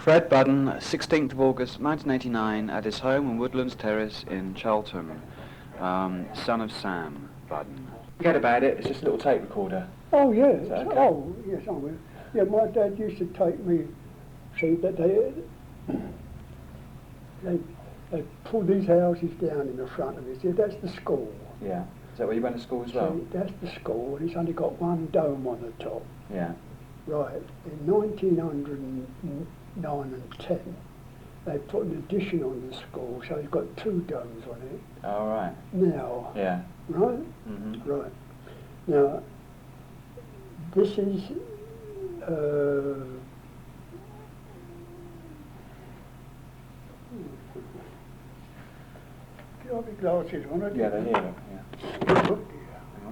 Fred Budden, 16th of August 1989, at his home on Woodlands Terrace in Charlton, son of Sam Budden. Forget about it, it's just a little tape recorder. Oh, yeah. Okay? Oh, yes, I will. Yeah, my dad used to take me, see, that they pulled these houses down in the front of it. See, that's the school. Yeah. Is that where you went to school as well? See, that's the school, and it's only got one dome on the top. Yeah. Right. In 1909 and 10, they put an addition on the school, so it's got two domes on it. Oh, right. Now. Yeah. Right? Mm-hmm. Right. Now, this is do you have your glasses on it? Yeah, they're here. Yeah.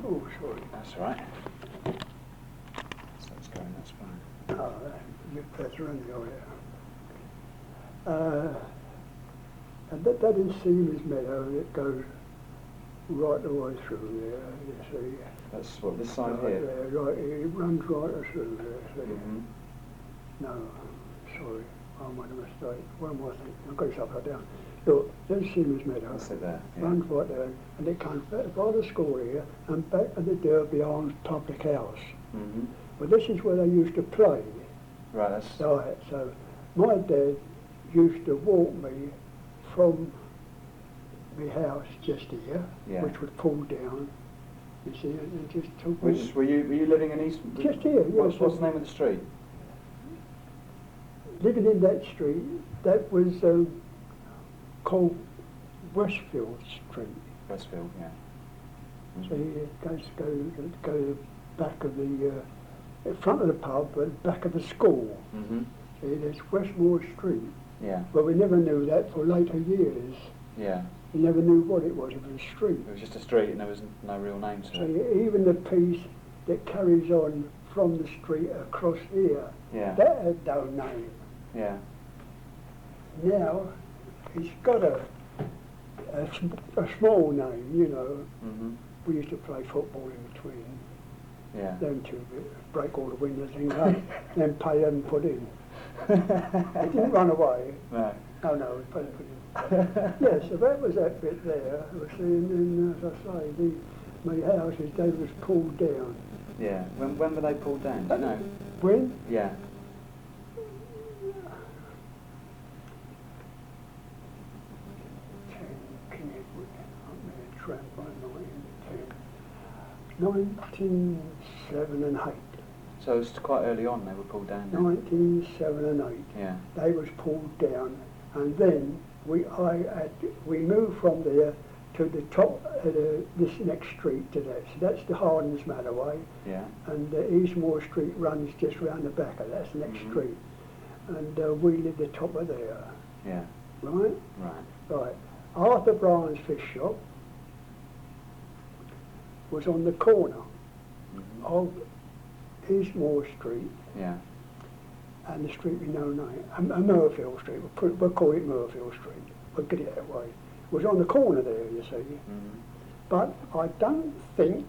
Oh, sorry. That's all right. So it's going, that's fine. Oh, you're better anyway. And that is Seaman's Meadow that goes right the way through there, you see. That's what, this side Right here? there, right, it runs right through there, see. Mm-hmm. No, sorry, I made a mistake. What am I thinking? I've got it upside down. Look, there's Seaman's Meadow. That's it there. Yeah. Runs right there, and it comes back by the school here and back to the Derby Arms Public House. Mm-hmm. Well, this is where they used to play. Right, that's... Right, so my dad used to walk me from my house just here, Yeah. which was pulled down, you see, and just took Which, me. were you living in East... Just here, yes. What's the name of the street? Living in that street, that was called Westfield Street. Westfield, yeah. Mm-hmm. So it goes to the back of the front of the pub, but back of the school. Mm-hmm. See, there's Westmore Street. Yeah. But we never knew that for later years. Yeah. We never knew what it was. It was a street. It was just a street and there was no real name to So it. even the piece that carries on from the street across here, Yeah. that had no name. Yeah. Now, it's got a small name, you know. Mm-hmm. We used to play football in between Yeah. them two, break all the windows and go, then pay them put in. It didn't run away. No. No, we put it in. Yeah, so that was that bit there. See, and then, as I say, my houses, they was pulled down. Yeah. When were they pulled down? Do you know? When? Yeah. Kennywood, up there, tramp by 1907 and 8. So it's quite early on they were pulled down then? 1907 and 8. Yeah. They was pulled down, and then we moved from there to the top of this next street to that. So that's the Hardens Manor way, Yeah. and Eastmore Street runs just round the back of that. That's the next Mhm. street, and we lived at the top of there. Yeah. Right. Right. Right. Arthur Bryan's fish shop was on the corner Mm-hmm. of Eastmore Street Yeah. and the street we know now, Murfield Street. We'll call it Murfield Street. We'll get it that way. It was on the corner there, you see. Mm-hmm. But I don't think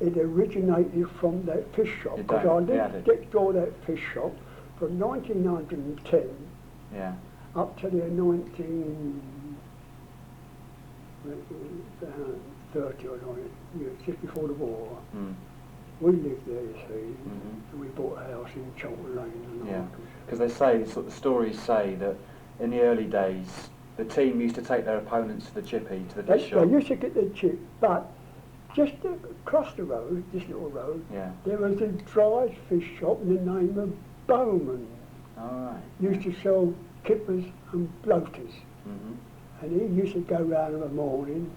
it originated from that fish shop, You because I don't? Yeah, lived I next door to that fish shop from 1910 Yeah. up to the 1930 or 90, just before the war. Mm. We lived there, you see, Mm-hmm. and we bought a house in Charlton Lane. And Yeah. afterwards. Because they say, sort of the stories say that in the early days, the team used to take their opponents to the chippy, to the They fish shop. used to get their chip, but just across the road, this little road, Yeah. there was a dry fish shop in the name of Bowman. All right. Used to sell kippers and bloaters. Mm-hmm. And he used to go round in the morning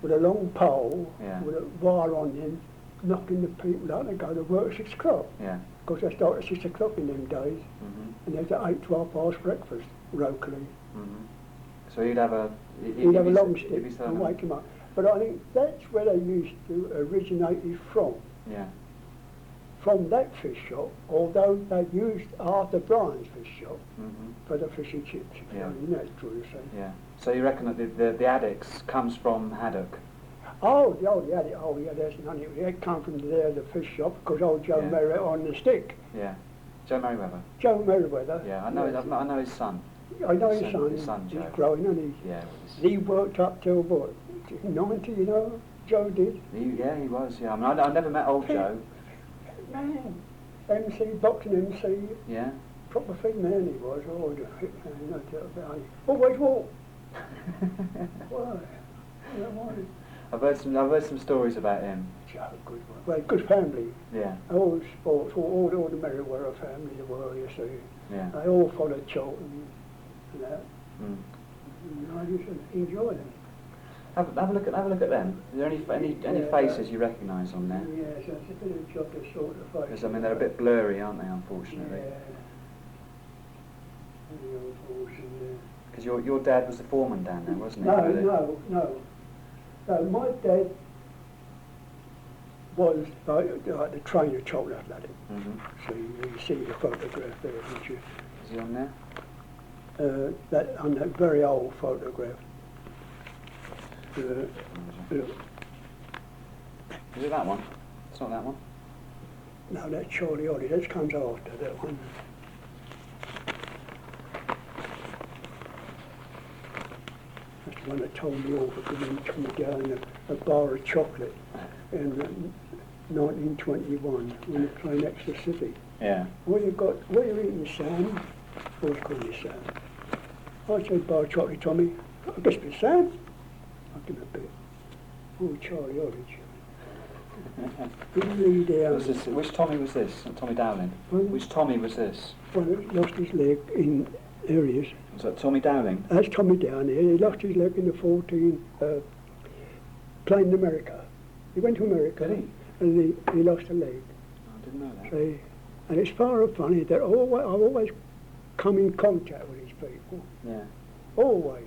with a long pole, Yeah. with a wire on him, knocking the people out and go to work at 6 o'clock. Yeah. Because they started at 6 o'clock in them days, Mm-hmm. and there's at 8, 12 past breakfast, locally. Mm-hmm. So he'd have a... He'd have a long he'd stick be and selling- wake him up. But I think that's where they used to originated Yeah. from that fish shop, although they used Arthur Bryan's fish shop Mm-hmm. for the fish and chips. Yeah. I mean, that's true, you see. Yeah. So you reckon that the addicts comes from haddock? Oh, yeah, there's none of it. It come from there, the fish shop, because old Joe Yeah. Merritt on the stick. Yeah. Joe Merriweather. Joe Merriweather. Yeah, I know. Yes. I know his son. I know his His son. son, He's Joe. growing, isn't he? Yeah. He worked up till what, 90, you know? Joe did. He was. Yeah. I mean, I never met old Joe. Man, MC, boxing MC, Yeah. proper thing man he was. Oh, no doubt about it. Always walked. Why? Yeah, why? I've heard some stories about him. Joe, good one. Well, good family. Yeah. All sports, all the Merriweather family there were, you see. Yeah. They all followed Charlton and that. Mm. And I used to enjoy them. Have a look at them. Is there any Yeah, faces you recognise on there? Yes, that's a bit of a job to sort of face. Because I mean they're a bit blurry, aren't they? Unfortunately. Yeah. Very unfortunate. Because your dad was the foreman down there, wasn't he? No. No, my dad was like the trainer Charlton Athletic. So you see the photograph there, don't you? Is he on there? On that very old photograph. Is it that one? It's not that one. No, that's Charlie Ollie. That comes after that one. That's the one that told me off for me to down a bar of chocolate in 1921 when we were playing Exeter City. Yeah. What you eating, Sam? I was calling you Sam. I said, bar of chocolate, Tommy. I guess it's Sam. I give him a bit. Oh, Charlie Ollie. Which Tommy was this? Tommy Dowling? Which Tommy was this? Well, he lost his leg in areas. Was that Tommy Dowling? That's Tommy down here. He lost his leg in the 14, playing in America. He went to America. Did he? And he lost a leg. I didn't know that. See? And it's far funny that I've always come in contact with these people. Yeah. Always.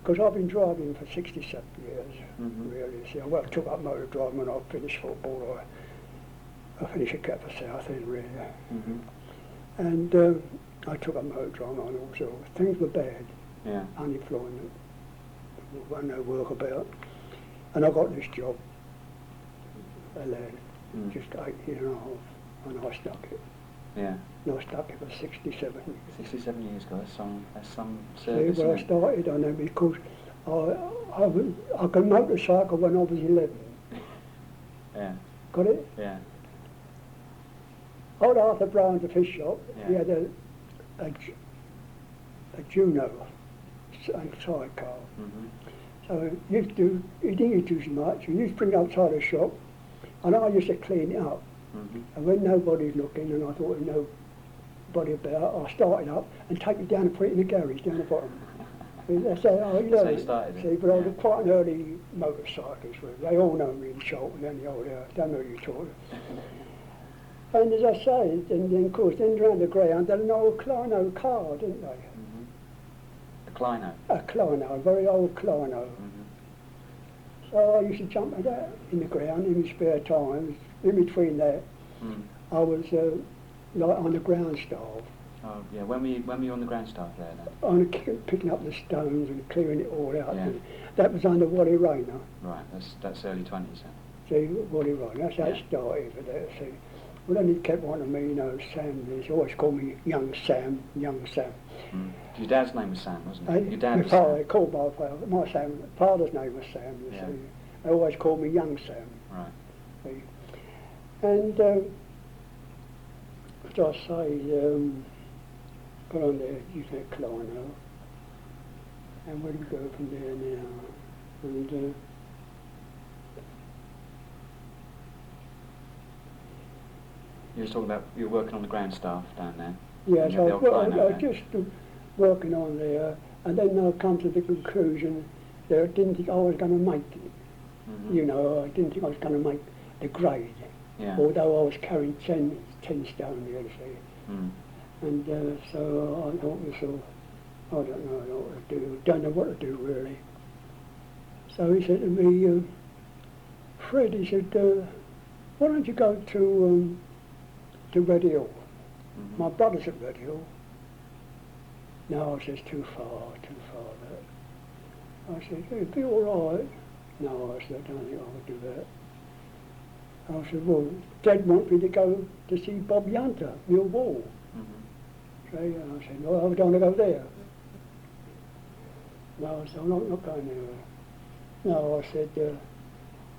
Because I've been driving for 67 years, really. See, I took up motor driving when I finished football. I finished at Catford South End, really. And I took up motor driving and also things were bad. Yeah. Unemployment. There wasn't no work about. And I got this job, a lad, just 8 years and a half, and I stuck it. Yeah. And I stuck it for 67 years. 67 years ago, that's some See, service. where I started on it because I could motorcycle when I was 11. Yeah. Got it? Yeah. Old Arthur Brown's a fish shop. Yeah. He had a Juno sidecar. So he didn't use too much. He used to bring it outside the shop, and I used to clean it up. And when nobody's looking, and I thought there was nobody about, I started up and take it down and put it in the garage down the bottom. That's how you So you started it? See, but I was quite an early motorcyclist. They all know me in Charlton, anyhow. Don't know who you're talking. And as I say, and then of course, then round the ground, they had an old Clino car, didn't they? A Clino? A Clino, a very old Clino. So I used to jump at that in the ground in my spare time. In between that, I was like on the ground staff. Oh yeah, when were you on the ground staff there then? On picking up the stones and clearing it all out. Yeah. That was under Wally Rayner. Right, that's early 20s then. See, Wally Rayner, that's how it started for that, see. Well, then he kept wanting me, you know, Sam. He always called me Young Sam, Young Sam. Your dad's name was Sam, wasn't it? Your dad my was father, Sam. they called my Sam, father's name was Sam, you see. They always called me Young Sam. Right. See. And, as I say, got on there, you said Clino. And where do we go from there now? And, You were talking about you were working on the ground staff down there. yes, You had the old Clino I was then. just working on there, and then I come to the conclusion that I didn't think I was going to make it. You know, I didn't think I was going to make the grade, although I was carrying 10 stone, you see. And so I thought to myself, I don't know what to do, don't know what to do really. So he said to me, Fred, he said, why don't you go to Red Hill? My brother's at Red Hill. No, I said, too far that. I said, it'd be all right. No, I said, I don't think I would do that. I said, well, Dad wants me to go to see Bob Hunter, Millwall. So I said, well, I don't want to go there. No, I said, I'm not going there. No, I said,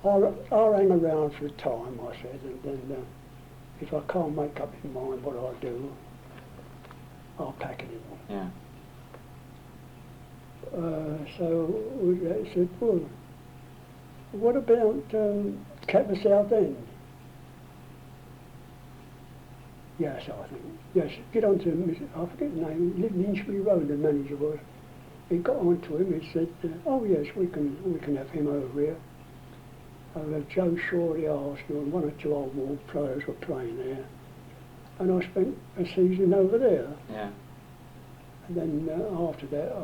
I'll hang around for a time, I said, and then if I can't make up my mind what I'll do, I'll pack it in. Yeah. So I said, well, what about Catford South End? Yes, I think. Yes, get on to him. I forget the name. He lived in Inchbury Road, the manager was. He got on to him. He said, oh yes, we can have him over here. Joe Shaw, the Arsenal, and one or two old Wall players were playing there. And I spent a season over there. Yeah. And then after that,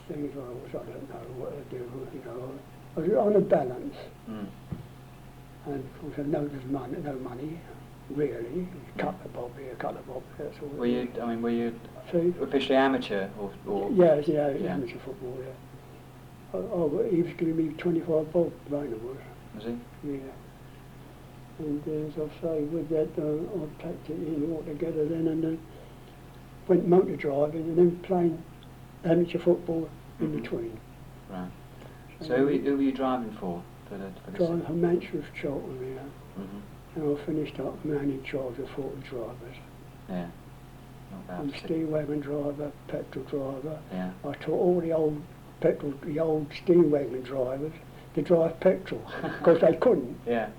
things I don't know what to do, you know. I was on a balance. And of course, no money, really. A couple of bob here, a couple of bob there. That's all. Were you See? officially amateur or? Yes, yeah, amateur football, yeah. He was giving me 25 bob, Rainer was. Was he? Yeah. And as I say, with that, I packed it in altogether then, and then went motor driving and then playing amateur football in between. Right. So who were you driving for the driving for Mansfield, Charlton, yeah. And I finished up in charge of 40 drivers. Yeah. Not bad. I'm steam wagon driver, petrol driver. Yeah. I taught all the old steam wagon drivers to drive petrol because they couldn't. Yeah.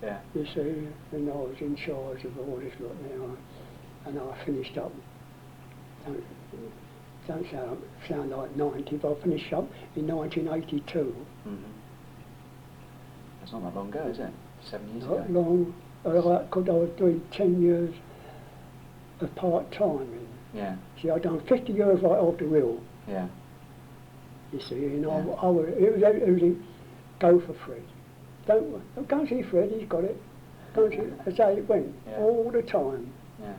Yeah. You see, and I was in charge of all this lot now, and I finished up. Don't sound like 90, but I finished up in 1982. That's not that long ago, is it? 7 years Not ago. long, because I was doing 10 years of part-time. Yeah. See, I'd done 50 years right off the wheel. Yeah. You see, and it was a go for Fred. Don't go and see Fred, he's got it. Go and see, that's how it went, all the time. Yeah.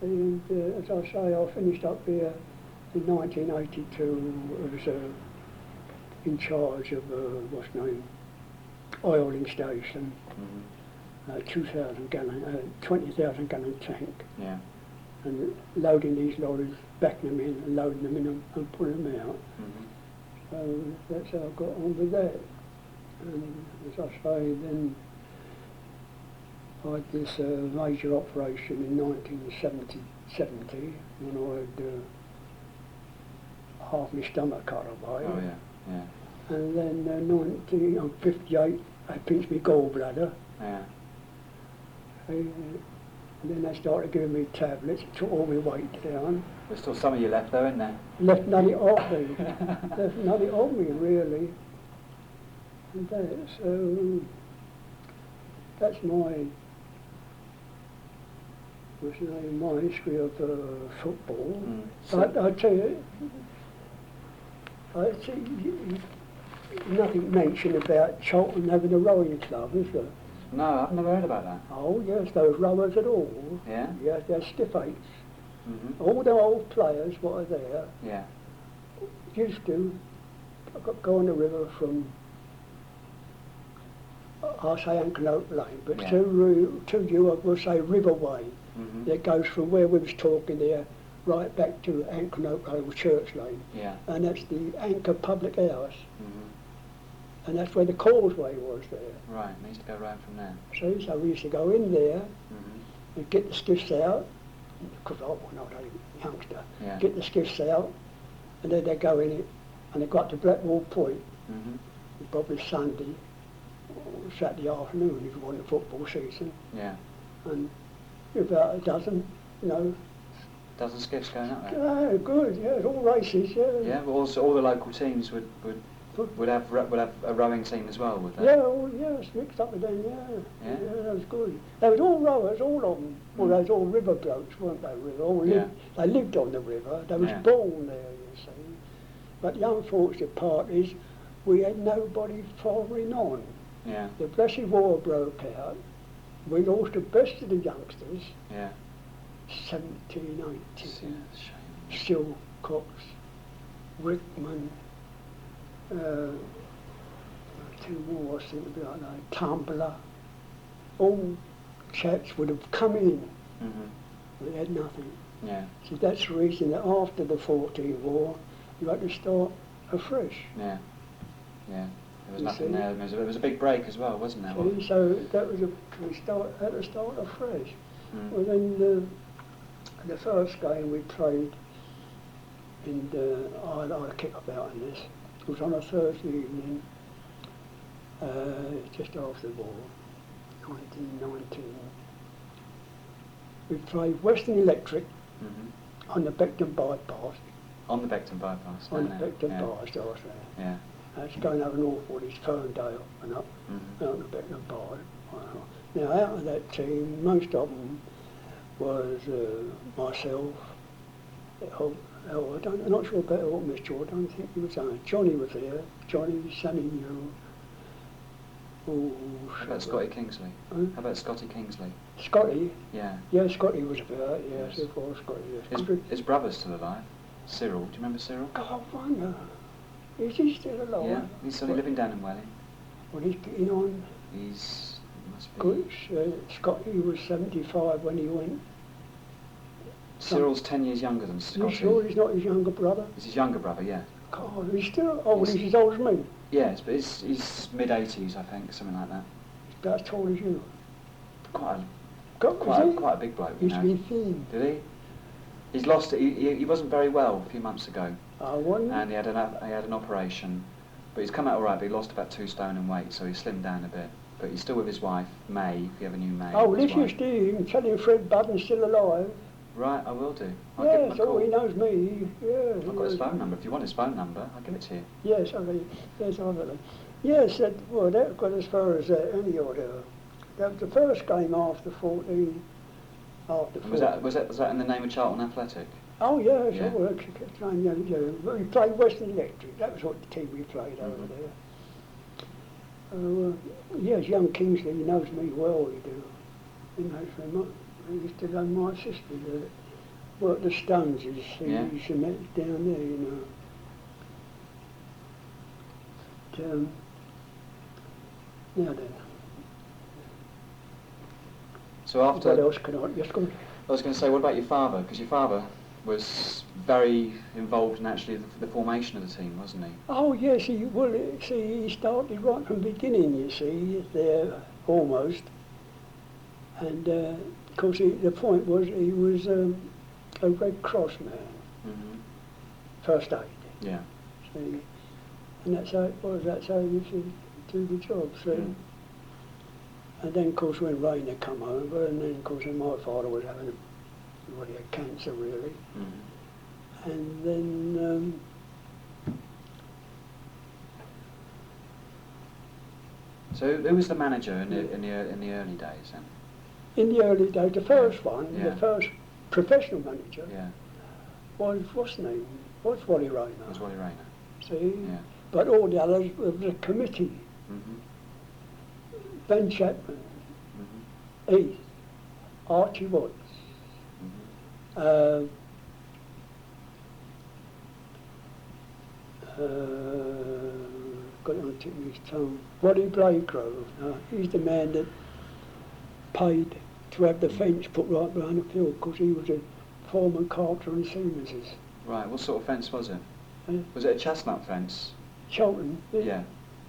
And as I say, I finished up here in 1982. I was in charge of, what's the name, oiling station, 20,000 gallon tank. Yeah. And loading these lorries, backing them in and loading them in and pulling them out. So that's how I got on with that. And as I say, then I had this major operation in 1970 when I had half my stomach cut away. Oh yeah, yeah. And then 1958, I pinched my gallbladder. Yeah. And then they started giving me tablets, took all my weight down. There's still some of you left though, isn't there? Left nothing off me. Left nothing off me, really. And that's my history of football. But I tell you, I see nothing mentioned about Charlton having a rowing club, is there? No, I've never heard about that. Oh yes, those rowers at all. Yeah? Yes, they're stiff eights. All the old players what are there used to go on the river from, I'll say Anknote Lane, but to you I will say Riverway. That goes from where we was talking there right back to Anknote Lane, Church Lane. Yeah. And that's the Anchor Public House. And that's where the causeway was there. Right, we used to go round from there. See, so we used to go in there and get the skiffs out, because I was not a youngster, get the skiffs out, and then they'd go in it, and they got to Blackwall Point, probably Sunday, or Saturday afternoon if you want the football season. Yeah. And about a dozen, Dozen skiffs going up there? Yeah, good, yeah, it's all races, yeah. Yeah, but also all the local teams would have a rowing team as well, would they? Yeah, yes, mixed up with them, yeah, that was good. They was all rowers, all of them. Well, they was all river blokes, weren't they, they lived on the river, they was born there, you see. But the unfortunate part is, we had nobody following on. Yeah. The Blessed War broke out, we lost the best of the youngsters. Yeah. 17, 18, Yeah, Silcox, Rickman, two more I think like that, Tumbler, all chaps would have come in, Mm-hmm. but they had nothing. Yeah. So that's the reason that after the 14 War, you had to start afresh. Yeah. Yeah. There was You nothing see? there. There was a big break as well, wasn't there? See, so that was had to start afresh. Mm. Well, then the first game we played, and I kick about in this. It was on a Thursday evening, just after the war, 1919. We played Western Electric on the Beckton bypass. On the Beckton bypass. On the Beckton bypass, I was there. Yeah. It's going over Northwood, it's Ferndale and up, out the Beckton bypass. Now, out of that team, most of them was myself. I'm not sure about old Miss George. I don't think he was on. Johnny was there. Johnny, Sonny New. How about Scotty Kingsley? Huh? How about Scotty Kingsley? Scotty? Yeah. Yeah, Scotty was about, yes, Yes. it was Scotty, yes. His brother's still alive. Cyril, do you remember Cyril? God, I wonder. Is he still alive? Yeah, he's still living down in Welling. Well, he's getting on. Must be... Good. Scotty was 75 when he went. Cyril's 10 years younger than You Scotty. sure he's not his younger brother? He's his younger brother, yeah. God, he's still old. He's as old as me. Yes, but he's mid-80s, I think, something like that. He's about as tall as you. Quite God, a big bloke, you He's know. been thin. Did he? He's lost it. He wasn't very well a few months ago, I wonder. and he had an operation, but he's come out all right. But he lost about 2 stone in weight, so he slimmed down a bit. But he's still with his wife, May. If you ever knew May. Oh, his listen, wife. Steve, tell him Fred Budden's still alive. Right, I will do. I'll give him Yes, a call. he knows me. Yeah, I've got his phone number. If you want his phone number, I'll give it to you. Yes, okay. Yes, I've got it. Yes, that got as far as any order. That was the first game after 14. After And 14. was that in the name of Charlton Athletic? Oh, yes, Yeah. we played Western Electric. That was what the team we played over there. Yes, young Kingsley, he knows me well, he do. He knows me much. He used to know my sister that worked the Stones. He used to met down there, you know. Now then. So after... What else can I... Yes, go on. I was going to say, what about your father? Because your father was very involved in actually the formation of the team, wasn't he? Oh, yes, he started right from the beginning, you see, there, almost. And, of course, the point was he was a Red Cross man, first aid. Yeah. See, and that's how it was, that's how you should do the job, see. And then, of course, when Rainer come over, and then, of course, when my father was having he had cancer, really. And then, so who was the manager in the early days then? in the early days, the first one, Yeah. the first professional manager Yeah, was, what's his name? Was Wally Rainer. it was Wally Rainer. See? Yeah. But all the others were the committee. Ben Chapman, Heath, Archie Watts, got it on the tip of his tongue, Waddy Blakegrove. He's the man that paid to have the fence put right behind the field because he was a foreman carpenter on Siemens's. Right, what sort of fence was it? Eh? Was it a chestnut fence? Charlton, Yeah.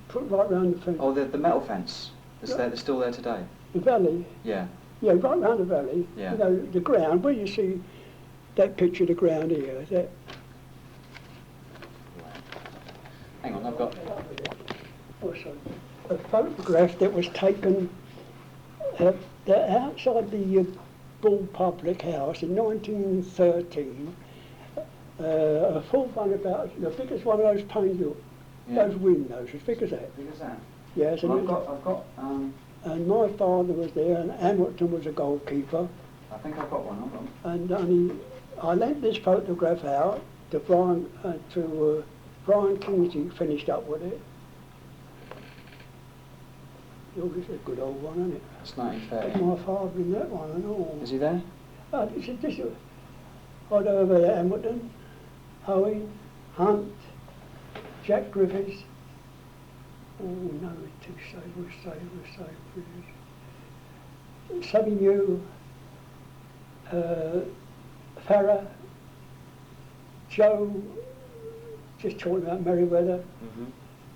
put right round the fence. Oh, the metal fence. They're still there today? The valley, Yeah. yeah, right round the valley. Yeah. You know, the ground, where you see that picture of the ground here, that Hang on, I've got... also a photograph that was taken outside the Bull Public House in 1913. A full one about the biggest one of those panes, those windows, as big as that. Big as that? Yes, and, Well, I've got, and my father was there, and Hamilton was a goalkeeper. I think I've got one, hold on. And I lent this photograph out to Brian Kingsley, finished up with it. Oh, this is a good old one, isn't it? It's But 1930. my father in that one and all. Is he there? I'd over Hamilton, Owen, Hunt, Jack Griffiths. Oh no, too safe, we're safe, please. Savigny, Farrer, Joe, just talking about Merriweather,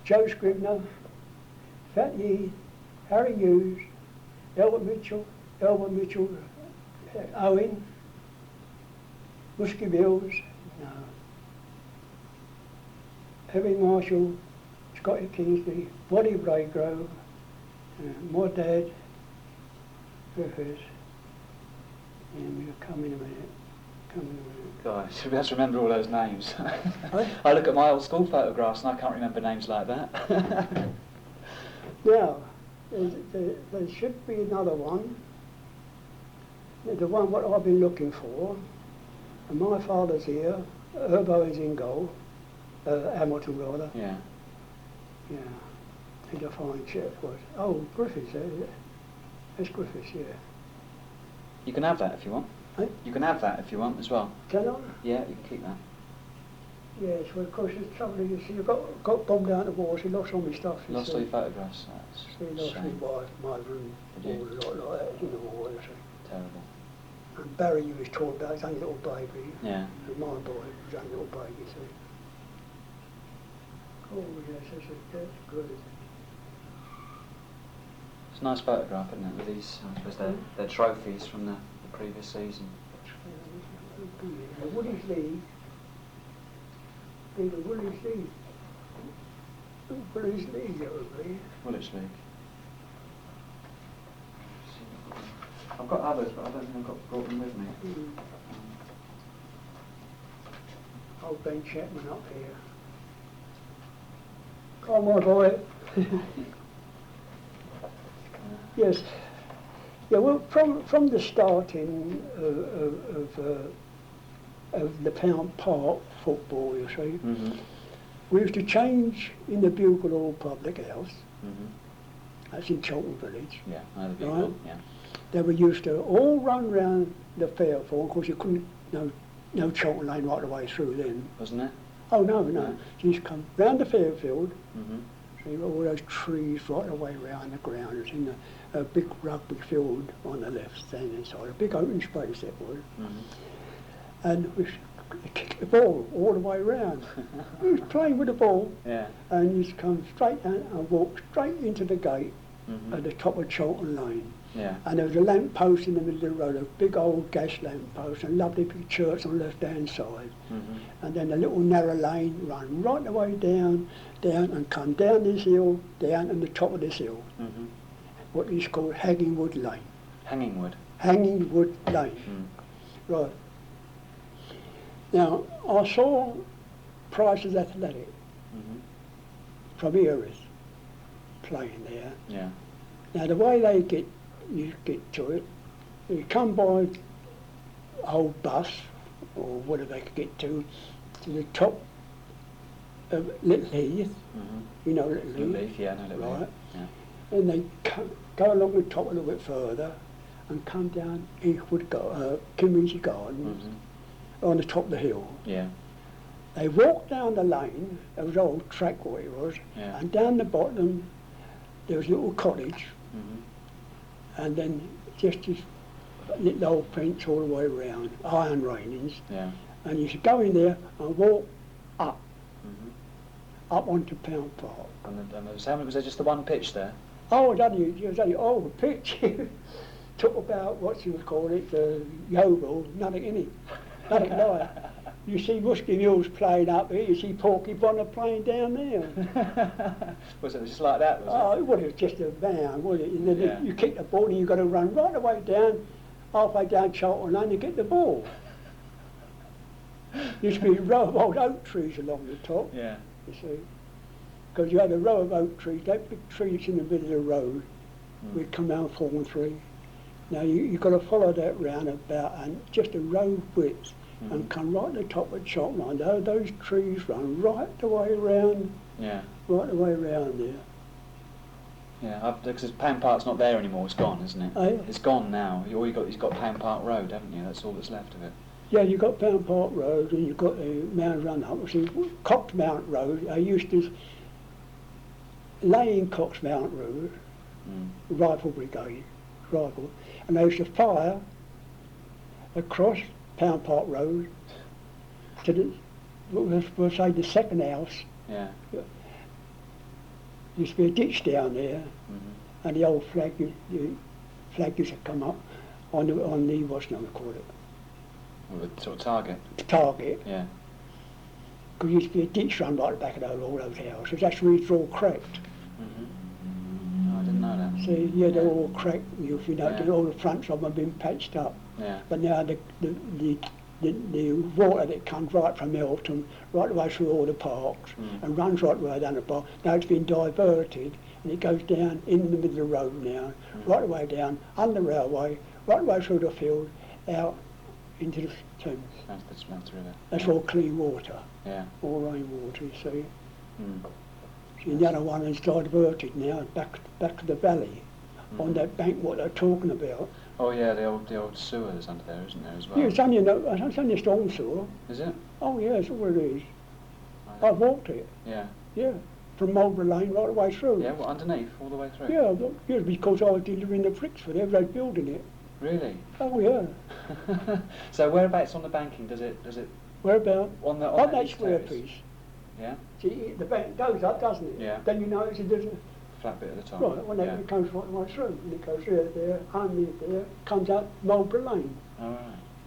Joe Scribner, Fatty, Harry Hughes, Elbert Mitchell, Owen, Muskie Mills, Harry Marshall, Scotty Kingsley, Waddy Braygrove, my dad, Griffiths, and we'll come in a minute. God, should we have to remember all those names? I look at my old school photographs and I can't remember names like that. Now, there should be another one, the one what I've been looking for, and my father's here, Herb Owens in goal, Hamilton rather. Yeah. Yeah, he's a fine chap was. Oh, Griffiths, that's Griffiths, yeah. You can have that if you want. Eh? You can have that if you want as well. Can I? Yeah, you can keep that. Yes, well, of course, the trouble is, you see, I got bombed down the war, so he lost all my stuff. Lost all your photographs? That's he lost my wife, mother, and all a lot like that in the war, you see. Terrible. And Barry, you was talking about, his only little baby. Yeah. And my boy was only little baby, see. Oh, yes, that's good. It's a nice photograph, isn't it, with these, I suppose they're trophies from the previous season. Woody's League. Woody's League. Woody's League, that would be. Woolwich League. I've got others, but I don't think I've brought them with me. Old Ben Chapman up here. Come on, my boy. Yes. Yeah, well, from the starting of the Pound Park football, you see, we used to change in the Bugle Hall Public House. That's in Charlton Village. Yeah, I know the Bugle, right? Yeah. They were used to all run round the fairfield. Of course, you couldn't, no Charlton Lane right the way through then. Wasn't there? Oh, no. You used to come round the fairfield, see all those trees right the way round the ground. It's in a big rugby field on the left standing side, a big open space that was. And we kicked the ball all the way round. We was playing with the ball, and you used to come straight down and walk straight into the gate at the top of Charlton Lane. Yeah. And there was a lamp post in the middle of the road, a big old gas lamp post, and a lovely big church on the left-hand side. And then a little narrow lane run right the way down, and come down this hill, down on the top of this hill. What is called Hangingwood Lane. Hangingwood? Hangingwood Lane. Right. Now, I saw Price's Athletic from Erith playing there. Yeah. Now, the way you get to it, you come by old bus, or whatever they could get to the top of Little Heath. You know Little Heath? Yeah, I know Little Heath. Right. Yeah. And they go along the top a little bit further and come down Community Gardens on the top of the hill. Yeah. They walked down the lane, there was an old track where it was, and down the bottom there was a little cottage, and then just this little old fence all the way around, iron railings, and you should go in there and walk up onto Pound Park. And was there just the one pitch there? Oh, it was only the pitch. Took about, what you would call it, the Yeovil, nothing in it, nothing like. You see Muskie Mills playing up here, you see Porky Bonner playing down there. Was it just like that, was it? It was just a van, wasn't it? And then you kick the ball and you've got to run right the way down, halfway down Charlton Lane to get the ball. Used to be a row of old oak trees along the top, you see. Because you had a row of oak trees, that big tree that's in the middle of the road, we'd come down 4 and 3. Now you've got to follow that round about, and just a row width, and come right to the top of Charlton Lane. Those trees run right the way around, right the way around there. Yeah, because Pound Park's not there anymore, it's gone, isn't it? It's gone now. All you've got Pound Park Road, haven't you? That's all that's left of it. Yeah, you've got Pound Park Road, and you've got the Mount Run up. See, Coxmount Road, I used to lay in Coxmount Road, Rifle Brigade, rifle, and they used to fire across Pound Park Road to the, we'll say the second house. Yeah. Used to be a ditch down there, Mm-hmm. and the old flag, the flag used to come up on the what's the name call it? Well, the sort of target. Target. Yeah. Because there used to be a ditch run right at the back of all those houses. That's where it's all cracked. Mm-hmm. Oh, I didn't know that. See, yeah, they're all cracked. You know, Yeah. all the fronts of them have been patched up. Yeah. But now the water that comes right from Elton, right the way through all the parks, and runs right the way down the park, now it's been diverted, and it goes down in the middle of the road now, right the way down, under the railway, right the way through the field, out into the Thames. That's the river. That's all clean water, Yeah. all rainwater, you see. Mm. See, the other one is diverted now, back to the valley, on that bank what they're talking about. Oh yeah, the old sewer that's under there, isn't there as well? Yeah, it's only a storm sewer. Is it? Oh yeah, that's all it is. I I've walked it, Yeah. yeah, from Mulberry Lane right the way through. Yeah, well, underneath, all the way through? Yeah, yeah, because I was delivering the bricks for them, they was building it. Really? Oh yeah. So whereabouts on the banking does it Whereabout? on that east square terrace? piece. Yeah? See, the bank goes up, doesn't it? Yeah. Then you notice there's a Flat bit at the top. right, when Yeah. it comes right the way through, and it goes there, underneath there, comes out Mulberry Lane. Oh, right.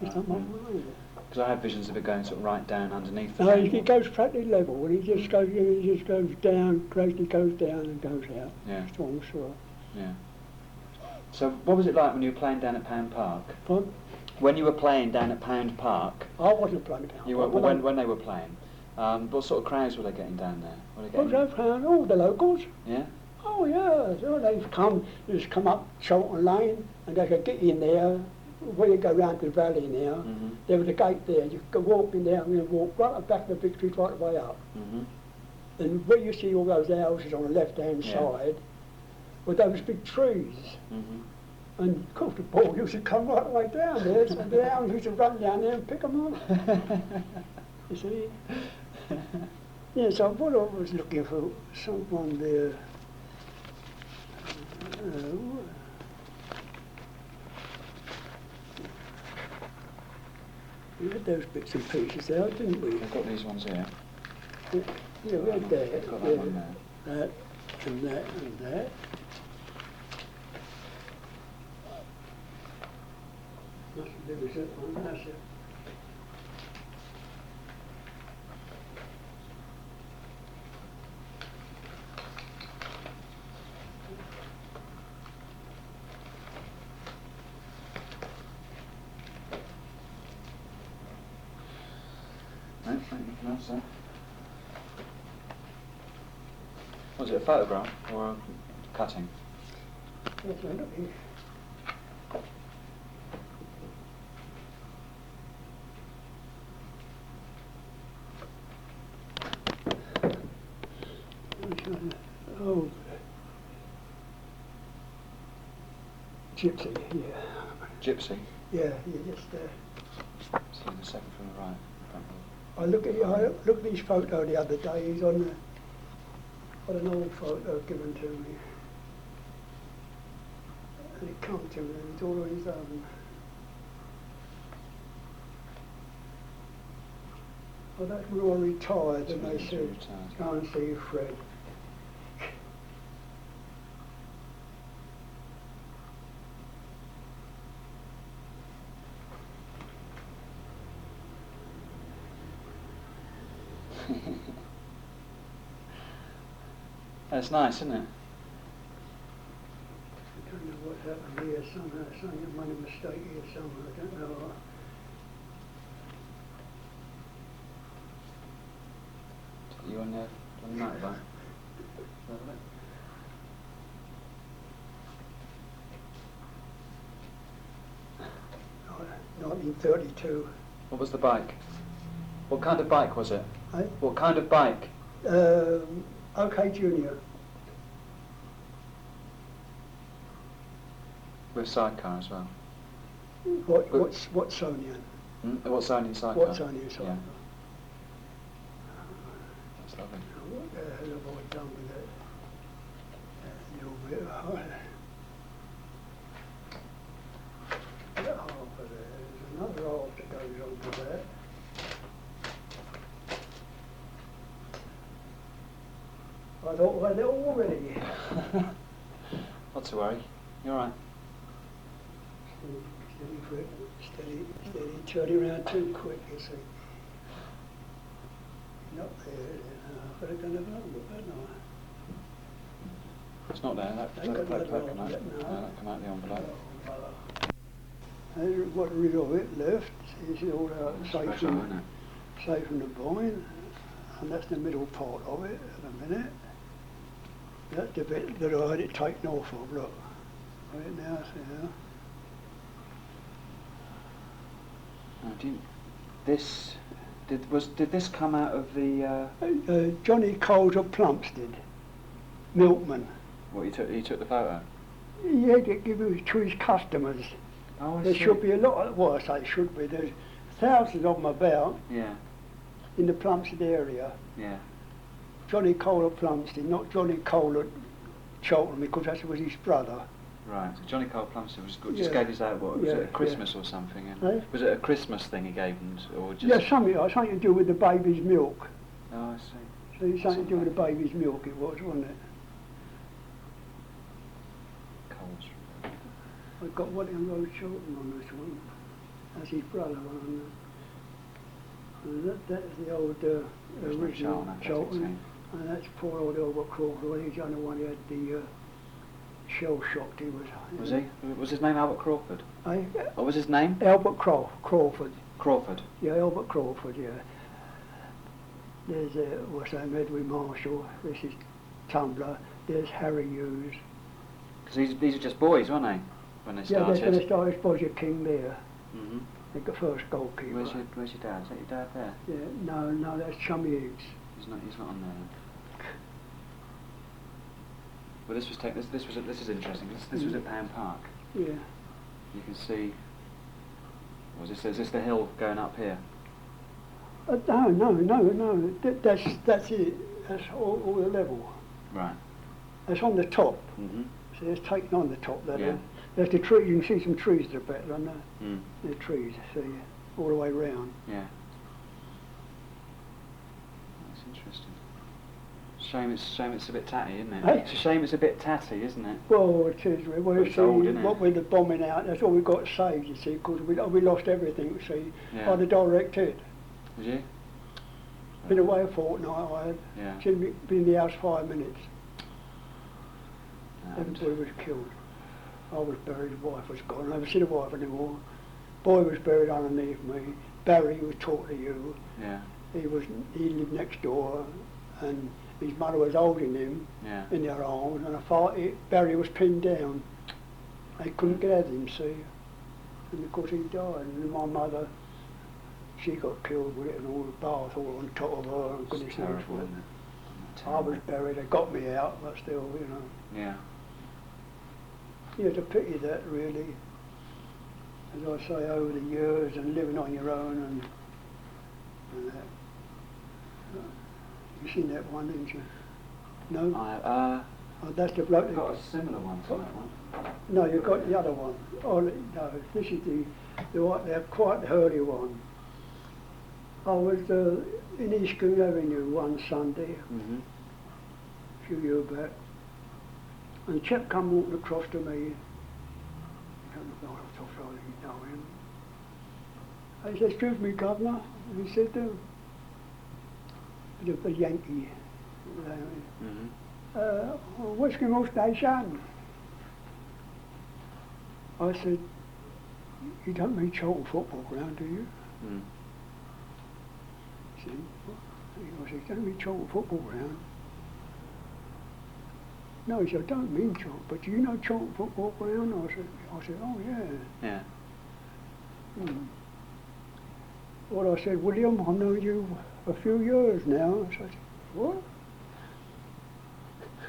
It's not Mulberry Lane. Because I had visions of it going sort of right down underneath the No, gable. it goes practically level, and it just goes down, gradually goes down and goes out. Yeah. Storm sewer. Yeah. So what was it like when you were playing down at Pound Park? Fun. When you were playing down at Pound Park, I wasn't playing about. you were, when they were playing, what sort of crowds were they getting down there? Were they Well, getting, they've found all the locals. yeah? Oh yeah, so they've come up Charlton Lane, and they could get in there. When you go round to the valley now, Mm-hmm. there was a gate there. You could walk in there and walk right up back of the big street right the way up. Mm-hmm. And where you see all those houses on the left-hand Yeah. side, were those big trees. Mm-hmm. And of course the ball used to come right the way down there, so the hounds used to run down there and pick them up. You see? Yeah, so what I was looking for, someone there. We had those bits and pieces there, didn't we? We've got these ones here. Yeah, we had that. Got that one there. That and that and that. Must be was that one, that's it. No, anything else there? Was it a photograph or a cutting? Yes, I look here. Oh, Gypsy, yeah. Gypsy. Yeah, just there. See the second from the right. I looked at his photo the other day. He's on an old photo given to me, and it come to me. It's all on his own. Well, that's when I retired, and they said, "Go and see Fred." That's nice, isn't it? I don't know what happened here. Somehow, some money mistake here somewhere. I don't know. You on the motorbike? 1932. What was the bike? What kind of bike was it? Eh? What kind of bike? OK Junior. With sidecar as well. What's Sonian? What's Sony sidecar? What's Sonian sidecar? Yeah. That's lovely. What the hell have I done with that little bit of another raft that goes on to that. I thought we had it already. Not to worry. You're all right. Steady, quick, steady, turning around too quick, you see. Not there, I've got to go and have another look, haven't I? It's not there. That come out the envelope. And what rid of it left is all out safe from the bombing, and that's the middle part of it at the minute. That's the bit that I had it taken off of, look. Right now, see now. Did this come out of the Johnny Coles of Plumstead, milkman. What, he took the photo? He had to give it to his customers. Oh, there should be a lot of, well, I say should be, there's thousands of them about. Yeah. In the Plumstead area. Yeah. Johnny Cole at Plumstead, not Johnny Cole at Charlton, because that was his brother. Right, so Johnny Cole Plumstead was good. Just gave us out, what, was it at Christmas or something? And was it a Christmas thing he gave them, or just... Yeah, something to do with the baby's milk. Oh, I see. So something to do with the baby's milk it was, wasn't it? Coles. I've got what in Road Charlton on this one. That's his brother on and that's the old original Charlton. And that's poor old Albert Crawford. He's the only one who had the shell shocked. He was. Was he? Was his name Albert Crawford? What was his name? Albert Crawford. Crawford. Yeah, Albert Crawford. Yeah. There's what's that? Edwin Marshall. This is Tumbler. There's Harry Hughes. Because these are just boys, weren't they? When they started. Yeah, they started Bodger King there. Mhm. The first goalkeeper. Where's your dad? Is that your dad there? Yeah. No, that's Chummy Hughes. He's not on there. Well, this is interesting. This was at Pan Park. Yeah. You can see. Is this the hill going up here? No. That's it. That's all the level. Right. That's on the top. Mhm. So it's taken on the top there. Yeah. There's the tree. You can see some trees that are better than that. Mm. The trees, see, all the way round. Yeah. That's interesting. Shame it's a bit tatty, isn't it? Hey? It's a shame it's a bit tatty, isn't it? Well, it is. Well, It's old, isn't it? what with the bombing out, that's all we got saved, you see, because we lost everything, you see, Yeah. by the direct hit. Was you? Been away a fortnight, I had. Yeah. Been in the house 5 minutes. And Everybody was killed. I was buried, the wife was gone. I never seen the wife anymore. Boy was buried underneath me. Barry was taught to you. yeah. He lived next door, and his mother was holding him Yeah. in their arms, and Barry was pinned down. They couldn't get at him, see. And of course he died. And my mother, she got killed with it, and all the bath all on top of her, and goodness knows Terrible, what. isn't it? I was buried. They got me out, but still, you know. Yeah. Yeah, it's a pity that, really. As I say, over the years and living on your own and that. You seen that one, didn't you? No? Oh, that's the bloke. I've got a similar one to that one. No, you've got the other one. Oh, no, this is the quite the early one. I was in East Green Avenue one Sunday, Mhm. a few years back, and a chap come walking across to me. I don't know if I know him. And he said, "Excuse me, Governor." And he said, a Yankee. Mhm. What's going on station? I said, "You don't mean Charlton football ground, do you?" Mm. He said, "What?" I said, "You don't mean Charlton football ground?" No, he said, "I don't mean Charlton, but do you know Charlton football ground?" I said, "Oh yeah." Yeah. Well, I said, "William, I've known you a few years now." So I said, "What?"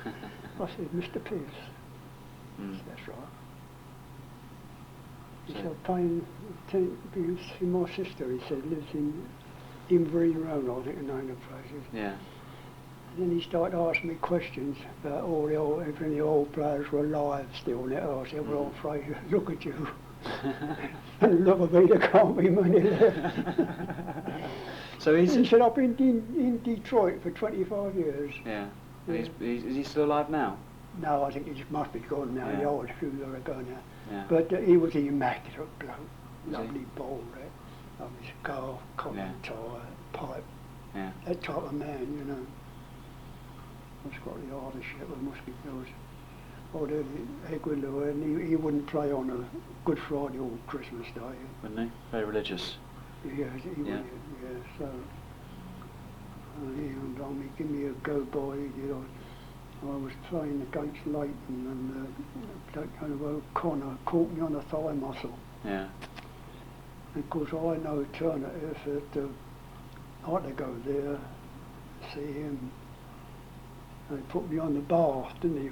I said, "Mr. Pierce." Mm. That's right. He So- said, "I'm paying to see my sister," he said, lives in Inverine Road, I think the name of the place is. Yeah. And then he started asking me questions about if any old players were alive still now. I said, "Well, I'm afraid, look at you." And look at me, there can't be money left. So He said, I've been in Detroit for 25 years. Yeah. Yeah. Is he still alive now? No, I think he just must be gone now. Yeah. The old few years ago now. Yeah. But he was an immaculate bloke. Was he? Lovely bald head. Lovely scarf, cotton Yeah. tie, pipe. Yeah. That type of man, you know. That's got the hardest shit with mosquitoes. Oh, the Eguilua, and he wouldn't play on a Good Friday or Christmas Day. Wouldn't he? Very religious. Yeah, he would, yeah, so. He give me a go boy, you know. I was playing against Leighton and O'Connor caught me on the thigh muscle. Yeah. And of course I had no alternative that I had to go there, see him. And he put me on the bath, didn't he?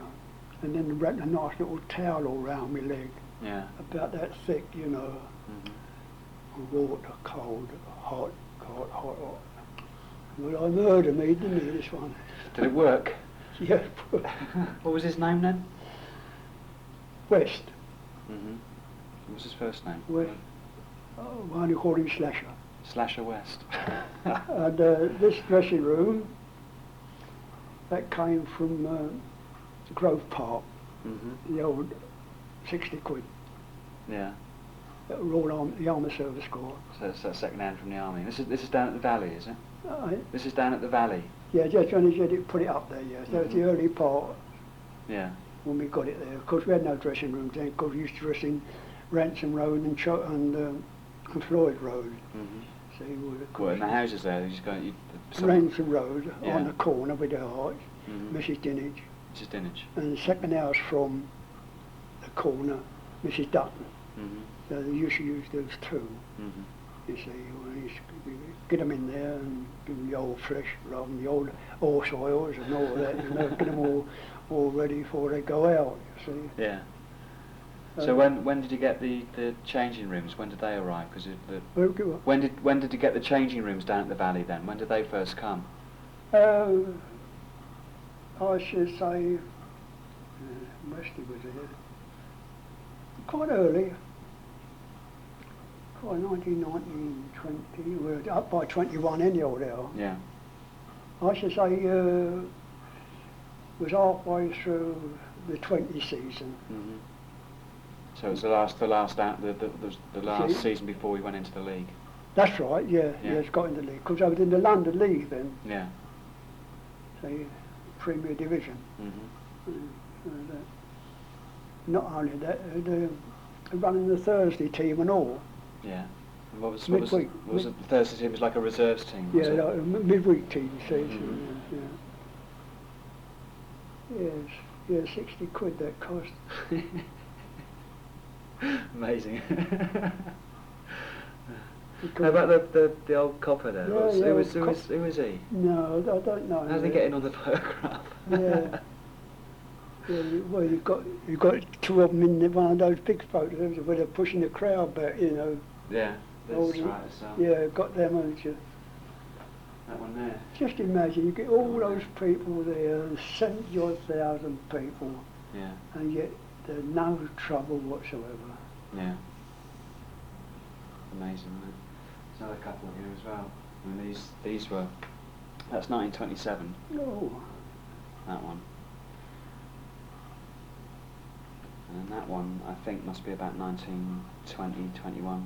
And then wrapped a nice little towel all round my leg. Yeah. About that thick, you know. Mm-hmm. Water, cold, hot. Well, I murdered me, didn't he, this one? Did it work? Yeah. What was his name then? West. Mm-hmm. What was his first name? West. One who called him Slasher. Slasher West. And this dressing room, that came from Grove Park, Mm-hmm. the old 60 quid. Yeah. That were all on the Army Service Corps. So it's second hand from the army. This is down at the valley, is it? This is down at the valley. Yeah, just when he said it, put it up there, yeah. So it's the early part Yeah. when we got it there. Of course, we had no dressing rooms then, because we used to dress in Ransom Road and Floyd Road. Mm-hmm. So you would, of Well, course, in the houses there, you just go. Ransom Road Yeah. on the corner with the arch, Mm-hmm. Mrs. Dinage. Mrs. Dinage. And the second house from the corner, Mrs. Dutton. Mm-hmm. So they used to use those two. Mm-hmm. You see, we used to get them in there and give them the old flesh rather than the old horse oils and all that, you know, get them all ready before they go out, you see. Yeah. So when did you get the changing rooms? When did they arrive? Because when did you get the changing rooms down at the valley then? When did they first come? I should say, Westy was here quite early. Quite 1919, 20, we were up by 21 anyhow now. Yeah. I should say was halfway through the 20 season. Mm-hmm. So it was the last season before we went into the league. That's right, yeah, it's got in the league. Because I was in the London League then. Yeah. So Premier Division. Mm-hmm. Not only that, they're running the Thursday team and all. Yeah. And what was Midweek. the Thursday team? It was like a reserves team. Yeah, Was it? like a midweek team Mm-hmm. season. Yeah. Yes, 60 quid that cost. Amazing. How about the old copper there? Yeah, Who was he? No, I don't know. How's he getting on the photograph? Yeah. Yeah, well, you've got two of them in one of those big photos where they're pushing the crowd back, you know. Yeah, that's right. So Yeah, got them, haven't you? that one there. Just imagine, you get all those people there, 70,000 people, Yeah, and yet there's no trouble whatsoever. yeah. Amazing, isn't it? There's another couple here as well. I mean, these were. That's 1927. Oh, That one. And that one, I think, must be about 1920, 21.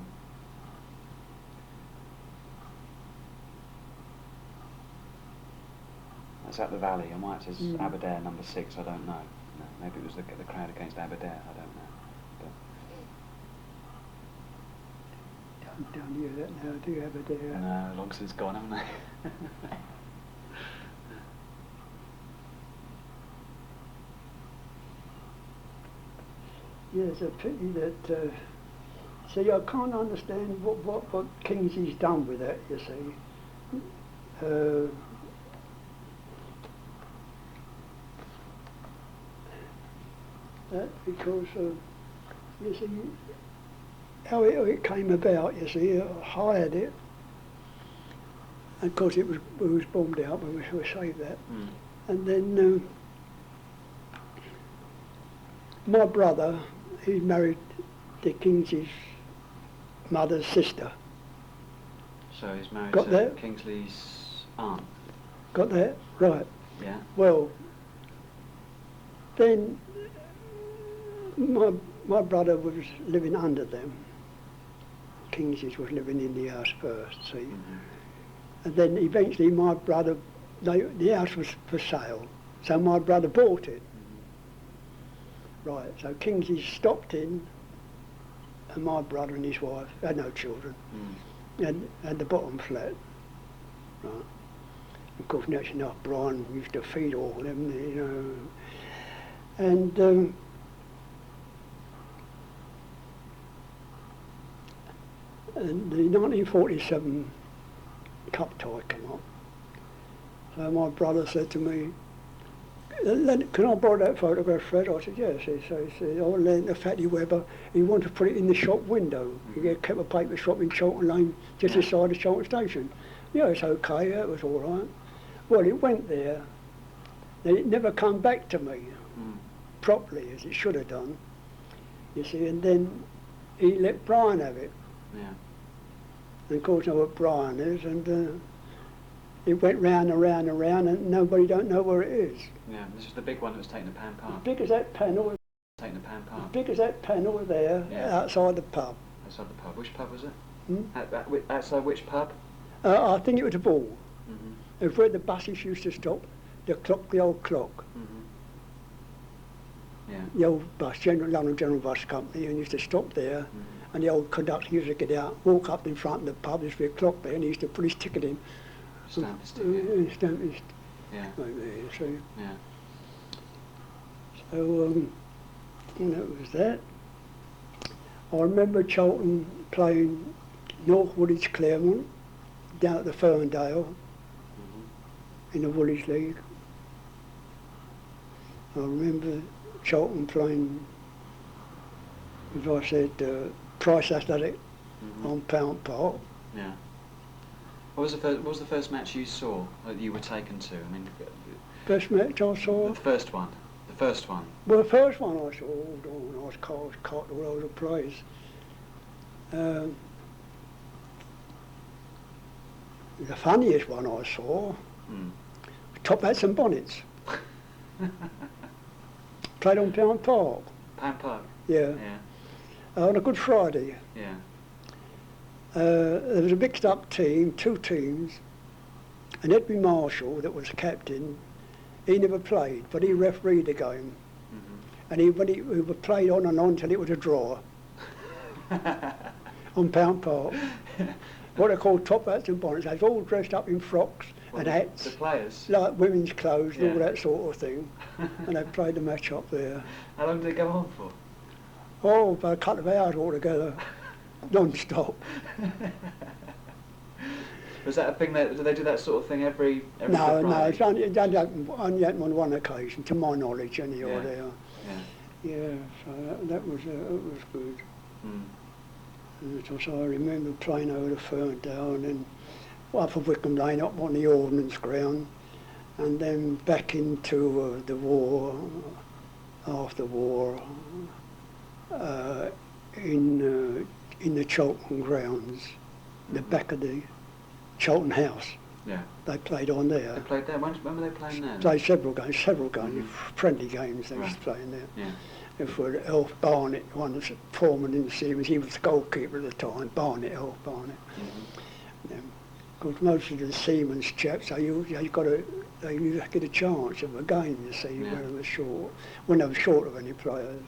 That's at the Valley. I might say Aberdare number 6. I don't know. No, maybe it was the crowd against Aberdare. I don't know. don't hear that now, do you, Aberdare? No, long since gone, haven't they? Yeah, it's a pity that. See, I can't understand what Kingsley's done with that. You see, that because you see how it came about. You see, I hired it, and of course it was bombed out, but we saved that. Mm. And then my brother, he married the Kingsley's mother's sister. So he's married Got to that? Kingsley's aunt. Got that? Right. Yeah. Well, then my brother was living under them. Kingsley's was living in the house first, see. Mm-hmm. And then eventually my brother, the house was for sale, so my brother bought it. Mm-hmm. Right, so Kingsley stopped in, and my brother and his wife had no children, and the bottom flat. Right. Of course, naturally enough, Brian used to feed all of them, you know. And and the 1947 cup tie came up. So my brother said to me, "Can I borrow that photograph, Fred?" I said, "Yes." He said, "Oh, lent to Fatty Webber. He wanted to put it in the shop window. He kept a paper shop in Charlton Lane, just beside the Charlton station." "Yeah, it's okay, that was all right." Well, it went there, then it never come back to me properly, as it should have done, you see, and then he let Brian have it. Yeah. And of course, I know what Brian is, and it went round and round and round, and nobody don't know where it is. Yeah, this is the big one that was taken to Pan Park. As big as that panel, Taken to Pan Park. as big as that panel there, outside the pub. Outside the pub. Which pub was it? Hmm? Outside which pub? I think it was a ball. Mm-hmm. It was where the buses used to stop, the old clock. Mm-hmm. Yeah. The old bus, London General Bus Company, and used to stop there, and the old conductor used to get out, walk up in front of the pub, there'd be a clock there, and he used to put his ticket in. Stamp his ticket. Stamp his Yeah. so, Yeah. so that was that. I remember Charlton playing North Woolwich Claremont down at the Ferndale in the Woolwich League. I remember Charlton playing, as I said, Price Athletic on Pound Park. Yeah. What was the first match you saw that you were taken to? I mean, First match I saw? The first one. The first one. Well, the first one I saw, when I was caught all over the place. The funniest one I saw, Top Hats and Bonnets. Played on Pound Park. Pound Park? Yeah. On a Good Friday. Yeah. There was a mixed up team, two teams, and Edwin Marshall, that was captain, he never played, but he refereed the game. And when he played on and on till it was a draw on Pound Park. What they called Top Hats and Bonnets. They was all dressed up in frocks and hats. The players? Like women's clothes and all that sort of thing. And they played the match up there. How long did it go on for? Oh, about a couple of hours altogether, non-stop. Was that a thing do they do that sort of thing every No, Friday? no, it's only happened on one occasion, to my knowledge anyhow. Yeah. There. Yeah. Yeah, so that was good. So I remember playing over the Ferndale and then up of Wickham Lane up on the Ordnance Ground, and then back into the war, after war, in the Charlton grounds, the back of the Charlton House. Yeah. They played on there. They played there. When were they playing there? Played several games, friendly games they was playing there. Yeah. For Elf Barnett, one was foreman in the series, he was the goalkeeper at the time, Elf Barnett. Of course, most of the Seamen's chaps, they used to get a chance of a game, you see, when they were short, when they were short of any players.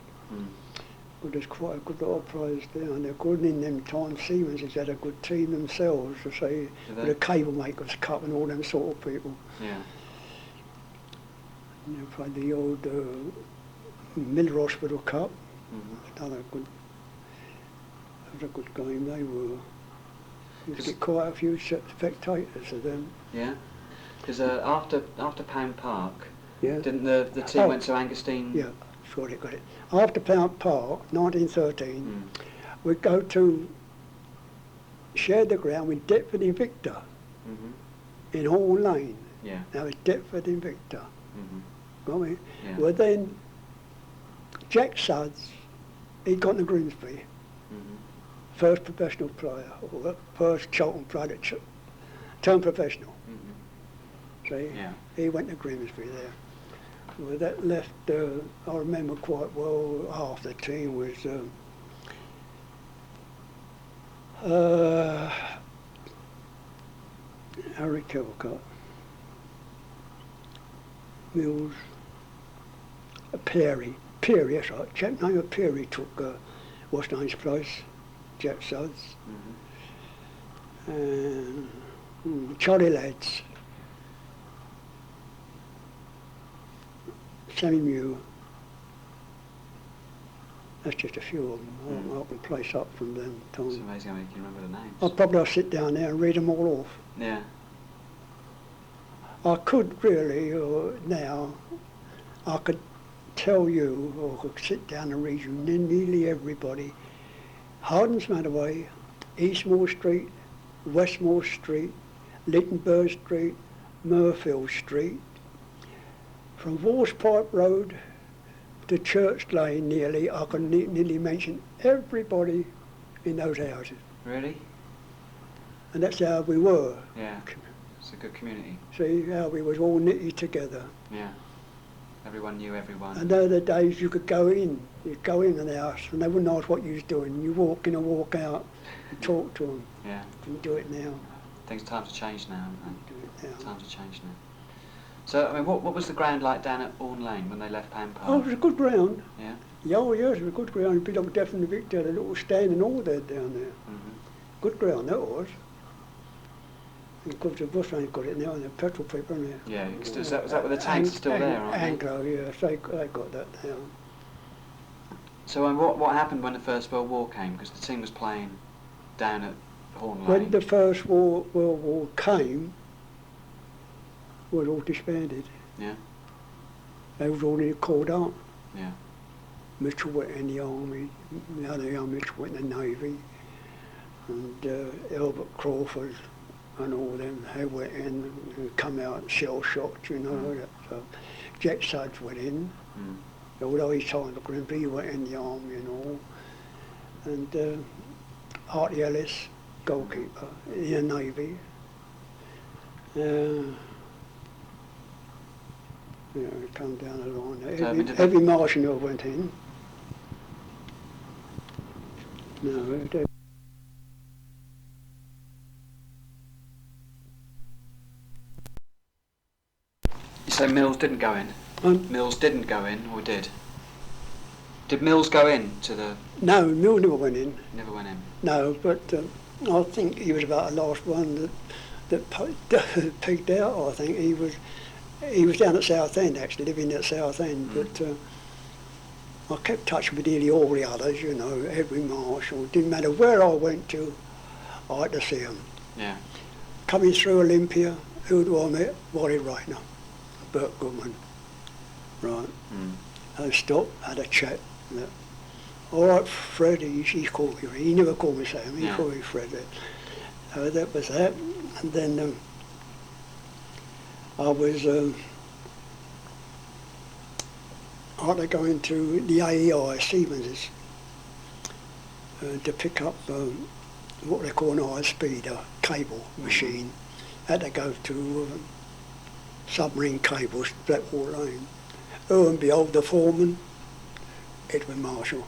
But there's quite a good lot of players there, and they're good. And in them times, Seamen's has had a good team themselves, to say, with the Cable Makers Cup and all them sort of people. Yeah. And they played the old Miller Hospital Cup. Another good, that was a good game they were. You get quite a few spectators of them. Yeah, because after Pound Park, Yeah. didn't the team went to Angerstein? Yeah, sure they got it. After Pound Park, 1913, we'd go to share the ground with Deptford Invicta in Hall Lane. Yeah. Now it's Deptford Invicta. Got me? Yeah. Well then, Jack Sudds, he'd gone to Grimsby first professional player, or the first Charlton player that turned professional. See, he went to Grimsby there. Well, that left, I remember quite well, half the team was Harry Kilcott, Mills, Peary, that's right, chap named Peary took what's his name's place, Jack Sudds, and Charlie Lads, Sammy Mew. That's just a few of them. I can place up from them times. It's amazing how you can remember the names. I'll sit down there and read them all off. Yeah. I could really, now, I could tell you, or I could sit down and read you nearly everybody. Hardens Manaway, Eastmoor Street, Westmoor Street, Littenberg Street, Murfield Street, from Warspipe Road to Church Lane nearly, I can nearly mention everybody in those houses. Really? And that's how we were. Yeah, it's a good community. See how we was all knitted together. Yeah, everyone knew everyone. And there were the days you could go in, you'd go in the house and they wouldn't ask what you was doing. You walk in and walk out and talk to them. Yeah. You do it now. Times have changed now. Do it now. Times have changed now. So, I mean, what was the ground like down at Orne Lane when they left Pan Park? Oh, it was a good ground. Yeah? Yeah, oh yes, it was a good ground. It'd be like Devon and Victor, a little stand and all there down there. Good ground, that was. And of course the bus ain't got it now, and the petrol people in there. Yeah, was that where the tanks are still there, aren't they? Anglo, yes, they got that now. So what happened when the First World War came? Because the team was playing down at Orne Lane. When the First World War came, was all disbanded. Yeah. They was all called up. Yeah. Mitchell went in the army, the other young Mitchell went in the navy, and Albert Crawford and all them, they went in and come out shell shocked, you know. Jack Sudds went in, although he signed the Grimsby, he went in the army and all. And Artie Ellis, goalkeeper in the navy. Yeah, it come down the line. Every Martial went in. No, You say Mills didn't go in? Mills didn't go in, or did? Did Mills go in to the... No, Mills never went in. Never went in? No, but I think he was about the last one that peaked out, I think. He was down at Southend, actually, living at Southend, but I kept touch with nearly all the others, you know, every Marshal. Didn't matter where I went to, I had to see them. Yeah. Coming through Olympia, who do I meet? Wally Rayner, Bert Goodman, right. I stopped, had a chat. All right, Fred, he called me. He never called me Sam, he called me Fred. That was that. And then I was after going to the AEI, Stevens's, to pick up what they call an high-speed cable machine. Had to go to submarine cables, Blackwall Lane. Oh, and behold, the foreman, Edwin Marshall,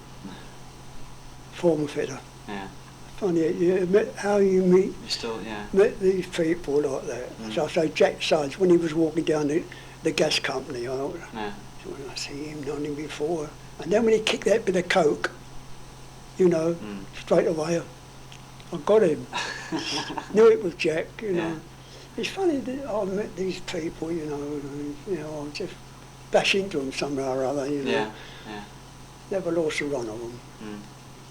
foreman fitter. Yeah. Funny, how you meet these people like that. So I say Jack Sudds, when he was walking down the gas company, so when I see him, known him before. And then when he kicked that bit of coke, you know, straight away, I got him. Knew it was Jack, you know. It's funny that I met these people, you know, I just bash into them somehow or other, you know. Yeah. Never lost a run of them.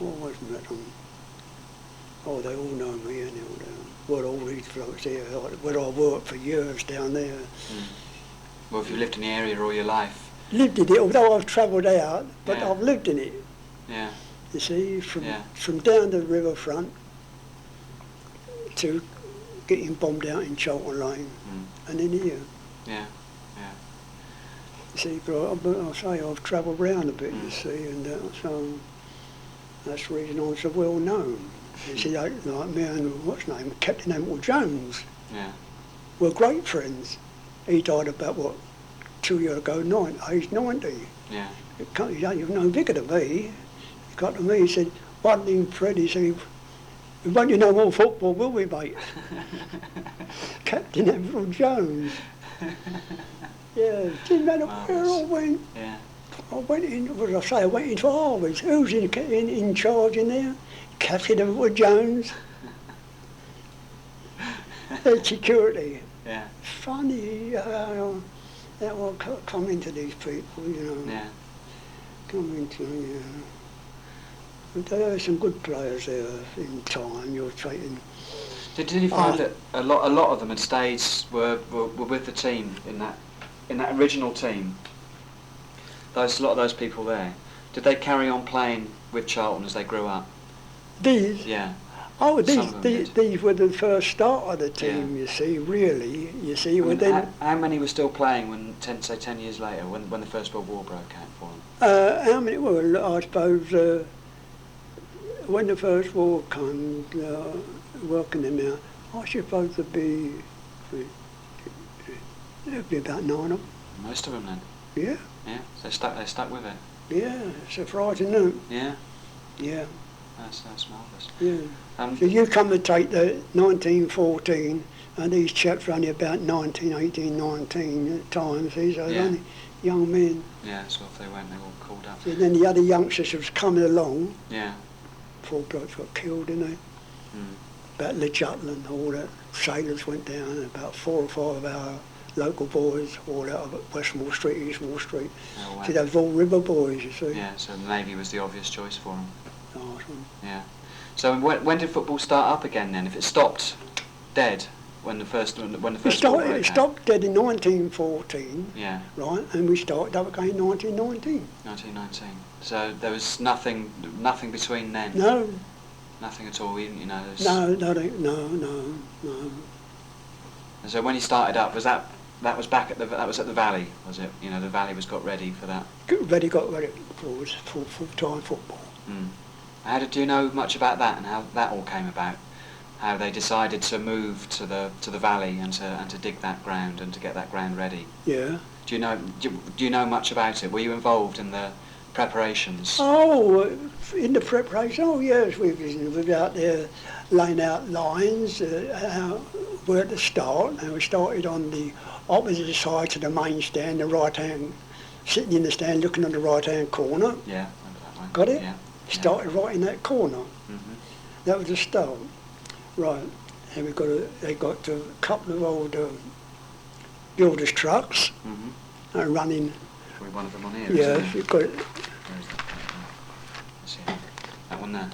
Always met them. Oh, they all know me anyhow. Well, all these blokes here, where I worked for years down there. Well, if you've lived in the area all your life. Lived in it, although I've travelled out, but I've lived in it. Yeah. You see, from down the riverfront to getting bombed out in Charlton Lane, and in here. Yeah. You see, but I'll say I've travelled round a bit, you see, and so that's the reason I'm so well known. You see, like me and what's his name, Captain Hamilton Jones, Yeah. were great friends. He died about, 2 years ago, age 90. Yeah. He was no bigger than me. He got to me, he said, "Budden and Fred," he said, "we won't you no more football, will we, mate?" Captain Hamilton Jones. Yeah, didn't matter where I went. Yeah. I went in, what did I say, I went into Harvey's. Who's in charge in there? Captain Hamilton Jones. Head security. Yeah. Funny that will come into these people, you know. Yeah. Come into, But there are some good players there in time, you're taking. Did you find that a lot of them had stayed, were with the team in that original team? A lot of those people there, did they carry on playing with Charlton as they grew up? These? Yeah. Oh, these were the first start of the team, you see, really. You see, how many were still playing when, 10 years later, when the First World War broke out for them? How many? Well, I suppose when the First War came, working them out, I suppose there'd be about 9 of them. Most of them then? Yeah. Yeah, so they stuck with it? Yeah, surprising, isn't it? Yeah. Yeah. That's marvellous. Yeah. So you come to take the 1914, and these chaps were only about 19, 18, 19 at times. These are only young men. Yeah, so if they went, they were all called up. So then the other youngsters was coming along. Yeah. 4 blokes got killed, didn't they? About Le Jutland, all that. Sailors went down, about 4 or 5 of our local boys, all out of Westmore Street, Eastmore Street. Oh, wow. See, those all river boys, you see. Yeah, so the Navy was the obvious choice for them. Awesome. Yeah. So when did football start up again then? If it stopped dead when the first war broke out? It stopped dead in 1914. Yeah. Right, and we started up again in 1919. 1919. So there was nothing between then. No. Nothing at all. You know. No. And so when you started up, was that was back at the Valley, was it? You know, the Valley got ready for that. Got ready for full-time football. Do you know much about that and how that all came about? How they decided to move to the Valley and to dig that ground and to get that ground ready? Yeah. Do you know much about it? Were you involved in the preparations? Oh, in the preparation. Oh yes, we were out there laying out lines, where to start, and we started on the opposite side to the main stand, the right hand, sitting in the stand looking on the right hand corner. Yeah, remember that one. Got it? Yeah. Started right in that corner. That was the start. Right, and they got a couple of old builders' trucks and running. Probably one of them on here. Yeah, you've got it. Where is that? Let's see. That one there.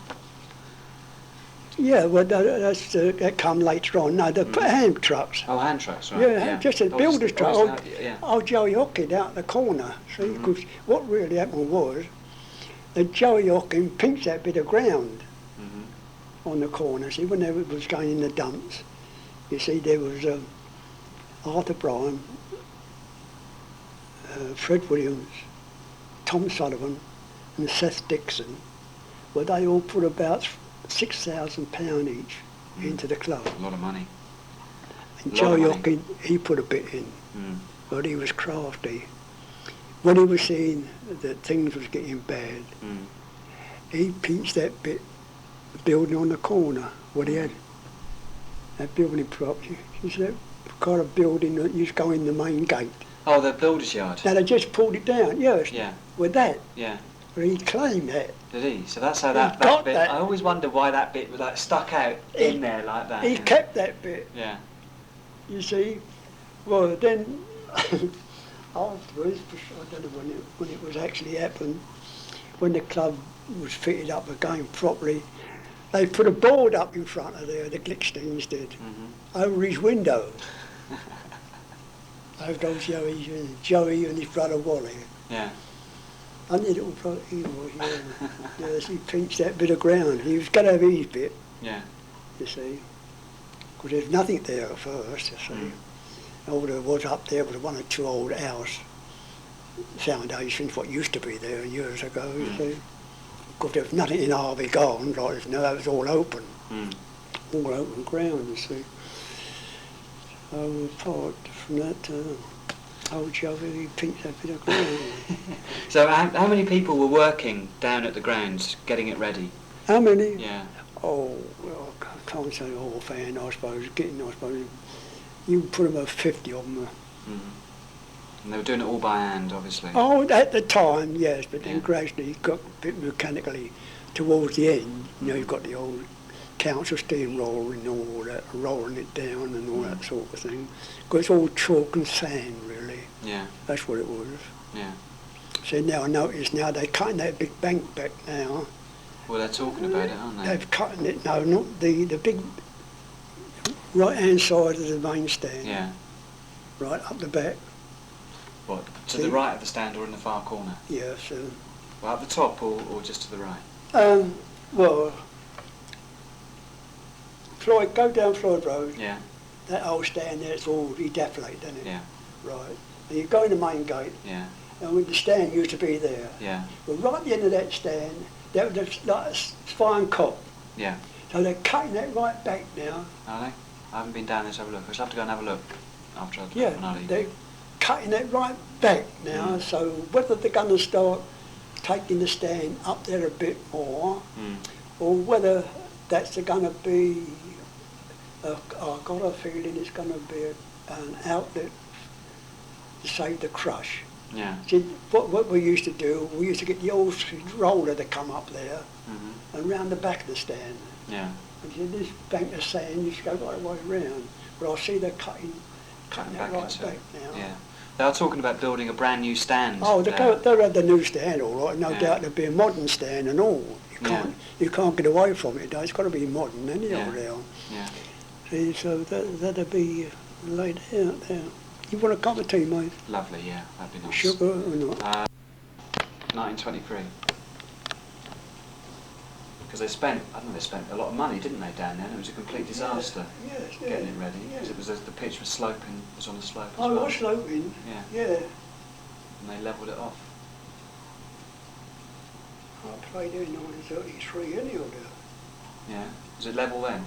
Yeah, well, that come later on. No, the hand trucks. Oh, hand trucks, right? Yeah, just a builder's truck. Yeah. Oh, Joey Hockin out the corner. See, because what really happened was that Joey Hockin pinched that bit of ground on the corner. See, when they was going in the dumps, you see, there was Arthur Bryan, Fred Williams, Tom Sullivan, and Seth Dixon. Well, they all put about £6,000 each into the club. A lot of money. And Joey Hockin, he put a bit in, but he was crafty. When he was seeing that things was getting bad, he pinched that bit, the building on the corner, what he had, that building property. He said, that kind of building that used to go in the main gate. Oh, the builder's yard? Now they just pulled it down, yes. Yeah. With that. Yeah. He claimed that. Did he? So that's how that bit. That. I always wonder why that bit was like stuck out in there like that. He kept that bit. Yeah. You see, well then afterwards, I don't know when it was actually happened, when the club was fitted up again properly, they put a board up in front of there, the Glicksteins did, over his window. Over those Joey and his brother Wally. Yeah. And his little brother, he was, yes, he pinched that bit of ground. He was going to have his bit. Yeah. You see. Because there's nothing there at first, you see. All there was up there was 1 or 2 old house foundations, what used to be there years ago, you see. because there was nothing in Harvey Gardens like this now, that was all open. Mm. All open ground, you see. So apart from that, old Joey, he picked that bit of ground. So how many people were working down at the grounds, getting it ready? How many? Yeah. Oh, well, I can't say offhand, I suppose. You can put them at 50 of them. Mm. And they were doing it all by hand, obviously. Oh, at the time, yes, but then Yeah. gradually it got a bit mechanically towards the end. You know, you've got the old council steamroller and all that, rolling it down and all that sort of thing. Because it's all chalk and sand, really. Yeah. That's what it was. Yeah. So now I notice now they're cutting that big bank back now. Well, they're talking about it, aren't they? They've cut it, no, not the big right-hand side of the main stand. Yeah. Right up the back. What, to the right of the stand or in the far corner? Yes. Well, at the top or just to the right? Well, Floyd, go down Floyd Road. Yeah. That old stand there, it's all deflated, isn't it? Yeah. Right. And you go in the main gate, Yeah. and when the stand used to be there. Yeah. Well, right at the end of that stand, there was like a spine cop. Yeah. So they're cutting that right back now. Are they? I haven't been down there to have a look. I shall have to go and have a look after I've Yeah, they're cutting it right back now, so whether they're going to start taking the stand up there a bit more, or whether that's going to be, I've got a feeling it's going to be an outlet to save the crush. Yeah. See, what we used to do, we used to get the old roller to come up there and round the back of the stand. Yeah. And see, this bank of sand used to go right the way round, but I see they're cutting that right back now. Yeah. They are talking about building a brand new stand. Oh, they'll have the new stand, all right. No doubt there'll be a modern stand and all. You can't get away from it. It's got to be modern, anyhow. Yeah. See, so that'll be laid out there. You want a cup of tea, mate? Lovely, yeah. That'd be nice. Sugar or not? 1923. Because they spent a lot of money, didn't they, down there? And it was a complete disaster getting it ready. Because it was the pitch was sloping, was on the slope as well. Oh, it was sloping? Yeah. And they levelled it off. I played in 1933 anyhow. Yeah. Was it level then?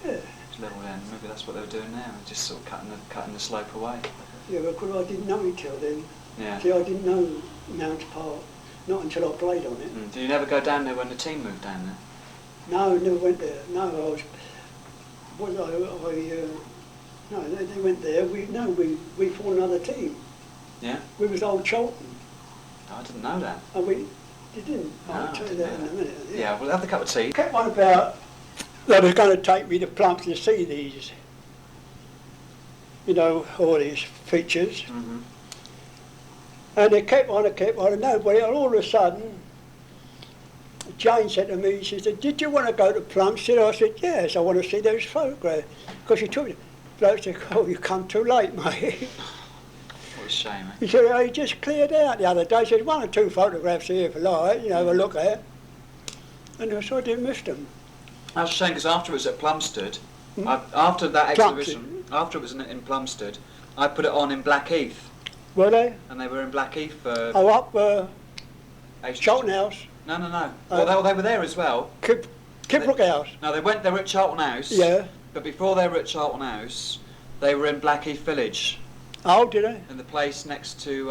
Yeah. It was level then. Maybe that's what they were doing now, just sort of cutting the slope away. Yeah, because I didn't know it till then. Yeah. See, I didn't know Mount Park, not until I played on it. Did you never go down there when the team moved down there? No, never went there. No, no, they went there. We fought another team. Yeah? We was old Charlton. Oh, I didn't know that. And you didn't? No, I'll tell you that in a minute. Yeah, we'll have the cup of tea. Kept on about that was going to take me to Plumps to see these, all these features. And they kept on, and nobody, and all of a sudden, Jane said to me, she said, "Did you want to go to Plumstead?" I said, "Yes, I want to see those photographs." Because she took me. Bloke said, "Oh, you come too late, mate." What a shame, eh? He said, "Oh, he just cleared out the other day." He said, "1 or 2 photographs here if you like, have a look at." And so I didn't miss them. That's a shame, because after it was at Plumstead, after that exhibition, after it was in Plumstead, I put it on in Blackheath. Were they? And they were in Blackheath for... Oh, up Charlton House? No. Well, they were there as well. Kipbrook House? No, they were at Charlton House. Yeah. But before they were at Charlton House, they were in Blackheath Village. Oh, did they? In the place next to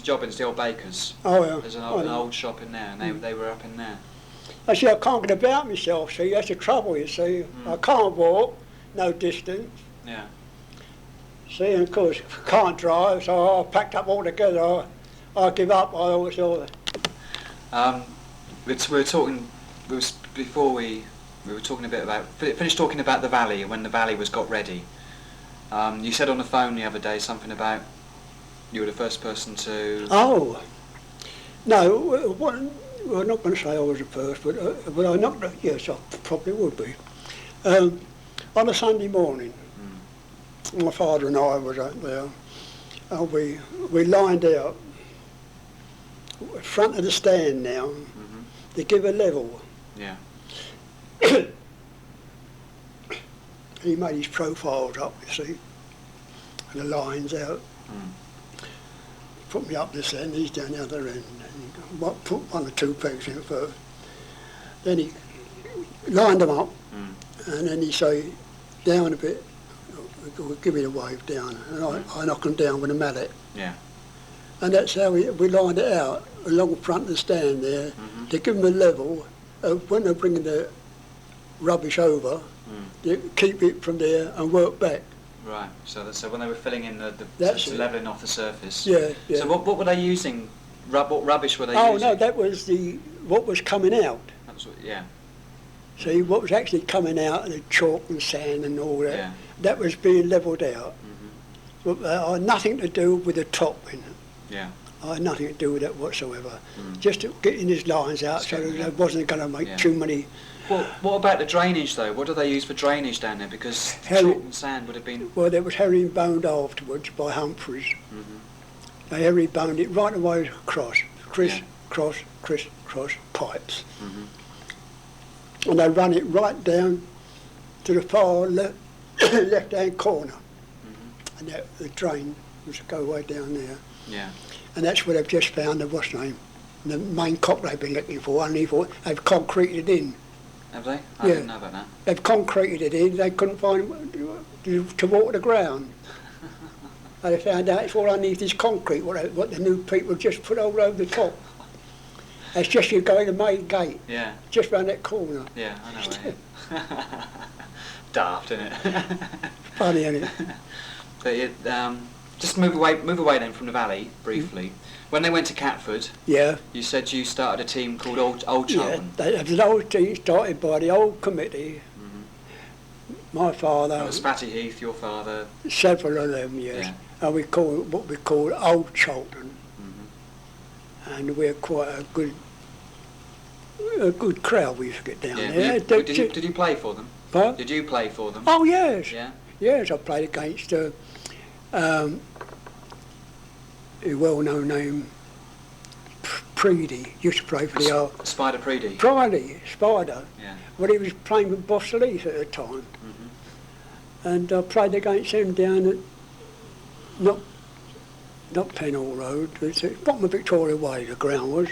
Jobbins, the old baker's. Oh, yeah. There's an old shop in there, and they were up in there. I see, I can't get about myself, see, that's the trouble, you see. I can't walk, no distance. Yeah. See, and of course, can't drive, so I packed up altogether. I give up, I always saw that. Before we were talking a bit about, finished talking about the valley, when the valley got ready. You said on the phone the other day something about you were the first person to... Oh, no, I'm not going to say I was the first, but I'm not, yes, I probably would be. On a Sunday morning, my father and I was out there, and we lined out in front of the stand now to give a level. Yeah. He made his profiles up, you see, and the lines out. put me up this end, he's down the other end. And he put 1 or 2 pegs in first. Then he lined them up, and then he say, down a bit, give me the wave down, and I knock them down with a mallet. Yeah. And that's how we lined it out along the front of the stand there, to give them a level of when they're bringing the rubbish over, to keep it from there and work back. Right, so when they were filling in the levelling off the surface. Yeah, yeah. So what were they using? What rubbish were they using? Oh no, that was what was coming out. That was, yeah. See, what was actually coming out, the chalk and sand and all that, Yeah. that was being levelled out. But I had nothing to do with the topping. Yeah. I had nothing to do with that whatsoever. Just getting his lines out so that I wasn't going to make too many. Well, what about the drainage though? What do they use for drainage down there? Because chalk and sand would have been... Well, there was herringboned afterwards by Humphreys. They herringboned it right away across, cross, pipes. And they run it right down to the far left-hand corner. And the drain was to go way down there. Yeah. And that's where they've just found the main cock they've been looking for. They've concreted in. Have they? I didn't know about that. They've concreted it in. They couldn't find to water the ground. And they found out it's all underneath is concrete, what the new people just put all over the top. It's just you go in the main gate. Yeah. Just round that corner. Yeah, I know where. Daft, isn't it? Funny, isn't it? But just move away then from the valley briefly. When they went to Catford, you said you started a team called Old Charlton. Yeah, there was an old team started by the old committee. My father. That was Fatty Heath, your father. Several of them, yes. Yeah. And we called what we called Old Charlton. And we're quite a good crowd we used to get down there. Did you play for them? What? Did you play for them? Oh yes. Yeah. Yes, I played against a well-known name, Preedy. Used to play for the Spider Preedy. Spider. Yeah. Well, he was playing with Boss Leith at the time, and I played against him down at not Penhall Road, it's at bottom of Victoria Way. The ground was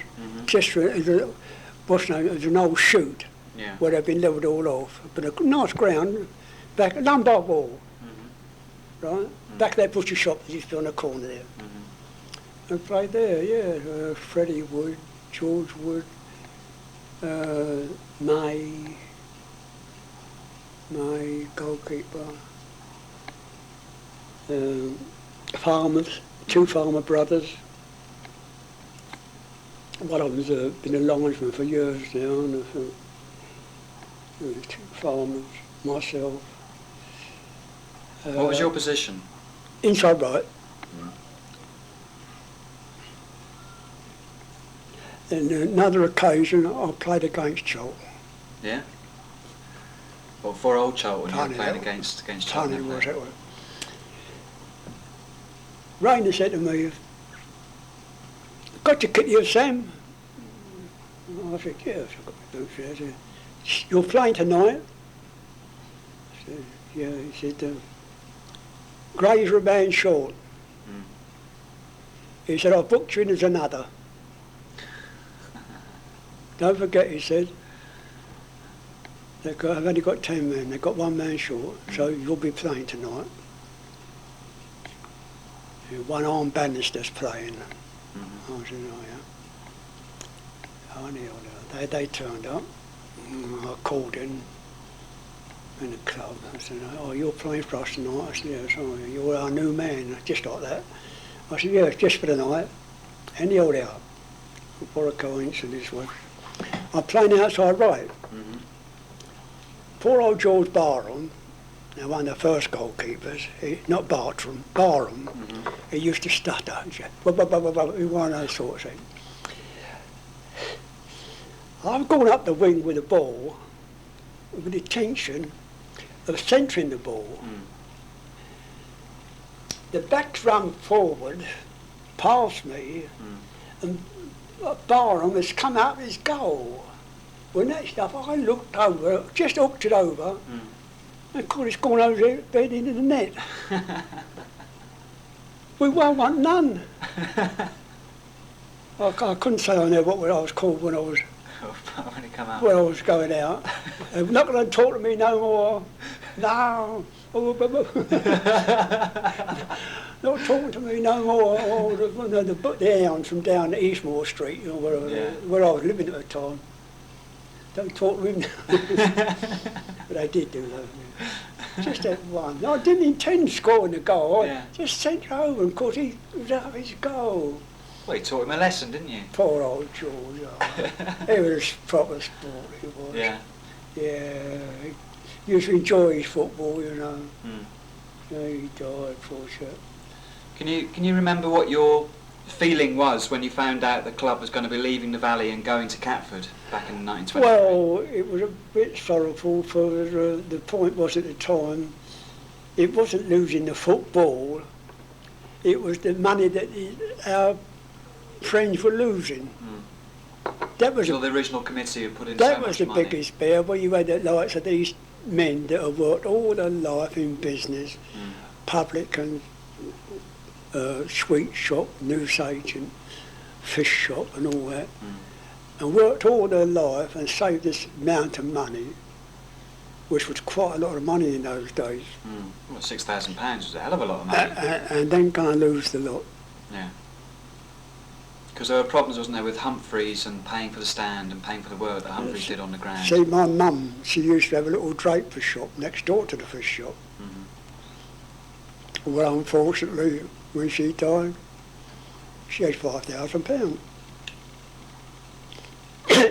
just what's known as an old chute where they've been levelled all off, but a nice ground back at Lombard Wall, right back of that butcher shop that used to be on the corner there. I played there, yeah. Freddie Wood, George Wood, May goalkeeper, farmers. 2 farmer brothers. One of them's been a linesman for years now, and 2 farmers, myself. What was your position? Inside right. And another occasion I played against Charlton. Yeah? Well, for Old Charlton you were playing against Charlton. Was that way. Rainer said to me, got your kit here, Sam? I said, yes, I've got my boots here. He said, you're playing tonight? I said, yeah. He said, Grays are a man short. He said, I've booked you in as another. Don't forget, he said, I've only got 10 men, they've got 1 man short, so you'll be playing tonight. 1 arm Bannister's playing. I said, oh yeah. They turned up. I called in the club. I said, oh, you're playing for us tonight? I said, yes, oh, you're our new man, just like that. I said, yeah, it's just for the night. And he held out. What a coincidence was. I'm playing outside right. Poor old George Barham, now one of the first goalkeepers, not Bartram, Barham, he used to stutter, one of those sort of things. I've gone up the wing with the ball, with the intention of centering the ball. The back's run forward, past me, and Barham has come out of his goal. When that stuff, I looked over, just hooked it over, and of course it's gone over there, bed into the net. We won't want none. I couldn't say I know what I was called when I was When it come out. when I was going out. They're not going to talk to me no more. No. Not talking to me no more. Oh, the hounds from down Eastmoor Street, you know, where I was living at the time. Don't talk to him. But they did do that. Yeah. Just that one. I didn't intend scoring the goal. I just sent it over, and of course he was out of his goal. Well, you taught him a lesson, didn't you? Poor old George. Oh. He was proper sport, he was. Yeah. Yeah. He used to enjoy his football, you know. Mm. Yeah, he died, poor chap. Can you remember what your feeling was when you found out the club was going to be leaving the Valley and going to Catford back in 1923? Well, it was a bit sorrowful, for the point was at the time, it wasn't losing the football, it was the money that our friends were losing. That was the original committee had put in that so was much the money. biggest bear, where you had the likes of these men that have worked all their life in business, public and sweet shop, newsagent, fish shop and all that, and worked all their life and saved this amount of money, which was quite a lot of money in those days. Well, £6,000 was a hell of a lot of money. And then go and lose the lot. Yeah. Because there were problems, wasn't there, with Humphreys and paying for the stand and paying for the work that Humphreys did on the ground. See, my mum, she used to have a little draper's shop next door to the fish shop. Well, unfortunately, when she died, she had £5,000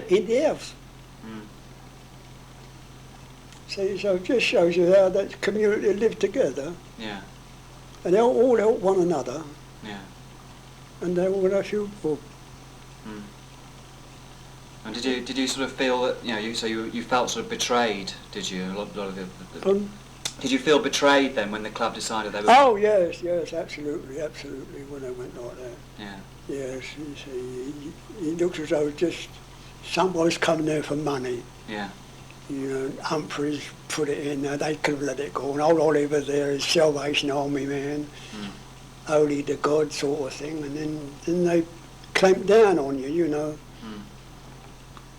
in the house. See, so it just shows you how that community lived together. Yeah. And they all helped one another. Yeah. And they were what I shoot for. And did you sort of feel that, you know, you felt sort of betrayed, did you? A lot of did you feel betrayed then when the club decided they were... Oh yes, absolutely, when they went like that. Yeah. Yes, you see, it looks as though just someone's come there for money. Yeah. You know, Humphreys put it in there, they could have let it go. And old Oliver there is Salvation Army man, holy to God sort of thing, and then they clamped down on you, you know.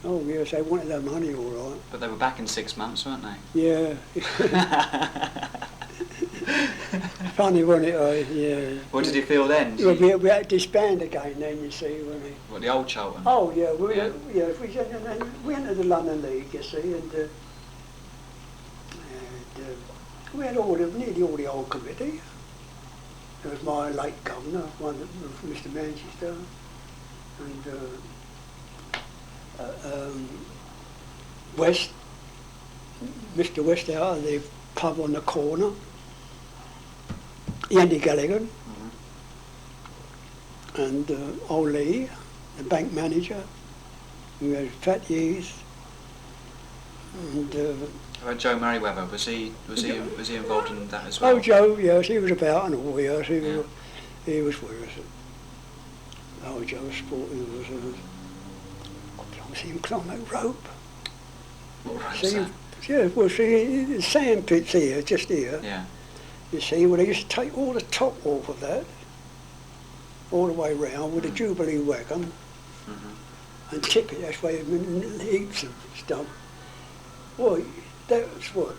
Oh yes, they wanted their money all right. But they were back in 6 months, weren't they? Yeah. Funny, wasn't it? Yeah. What did you feel then? Well, we had to disband again then, you see, when we... What, the old Charlton? Oh yeah, we entered the London League, you see, and we had nearly all the old committee. There was my late governor, one from Mr. Manchester, and West, Mr. West out of the pub on the corner, Andy Gallagher, and old Lee, the bank manager. We had Fat Yees, and Joe Merriweather, was he involved in that as well? Oh, Joe, yes, he was about and all, yes, he was with us. Oh, Joe was sporting with us. I see him climb that rope. What rope's See, that? yeah, well, see, the sand pit's here, just here. Yeah. You see, well, they used to take all the top off of that, all the way round with a Jubilee wagon, and tip it, that's why heaps of stuff. Well, that was what,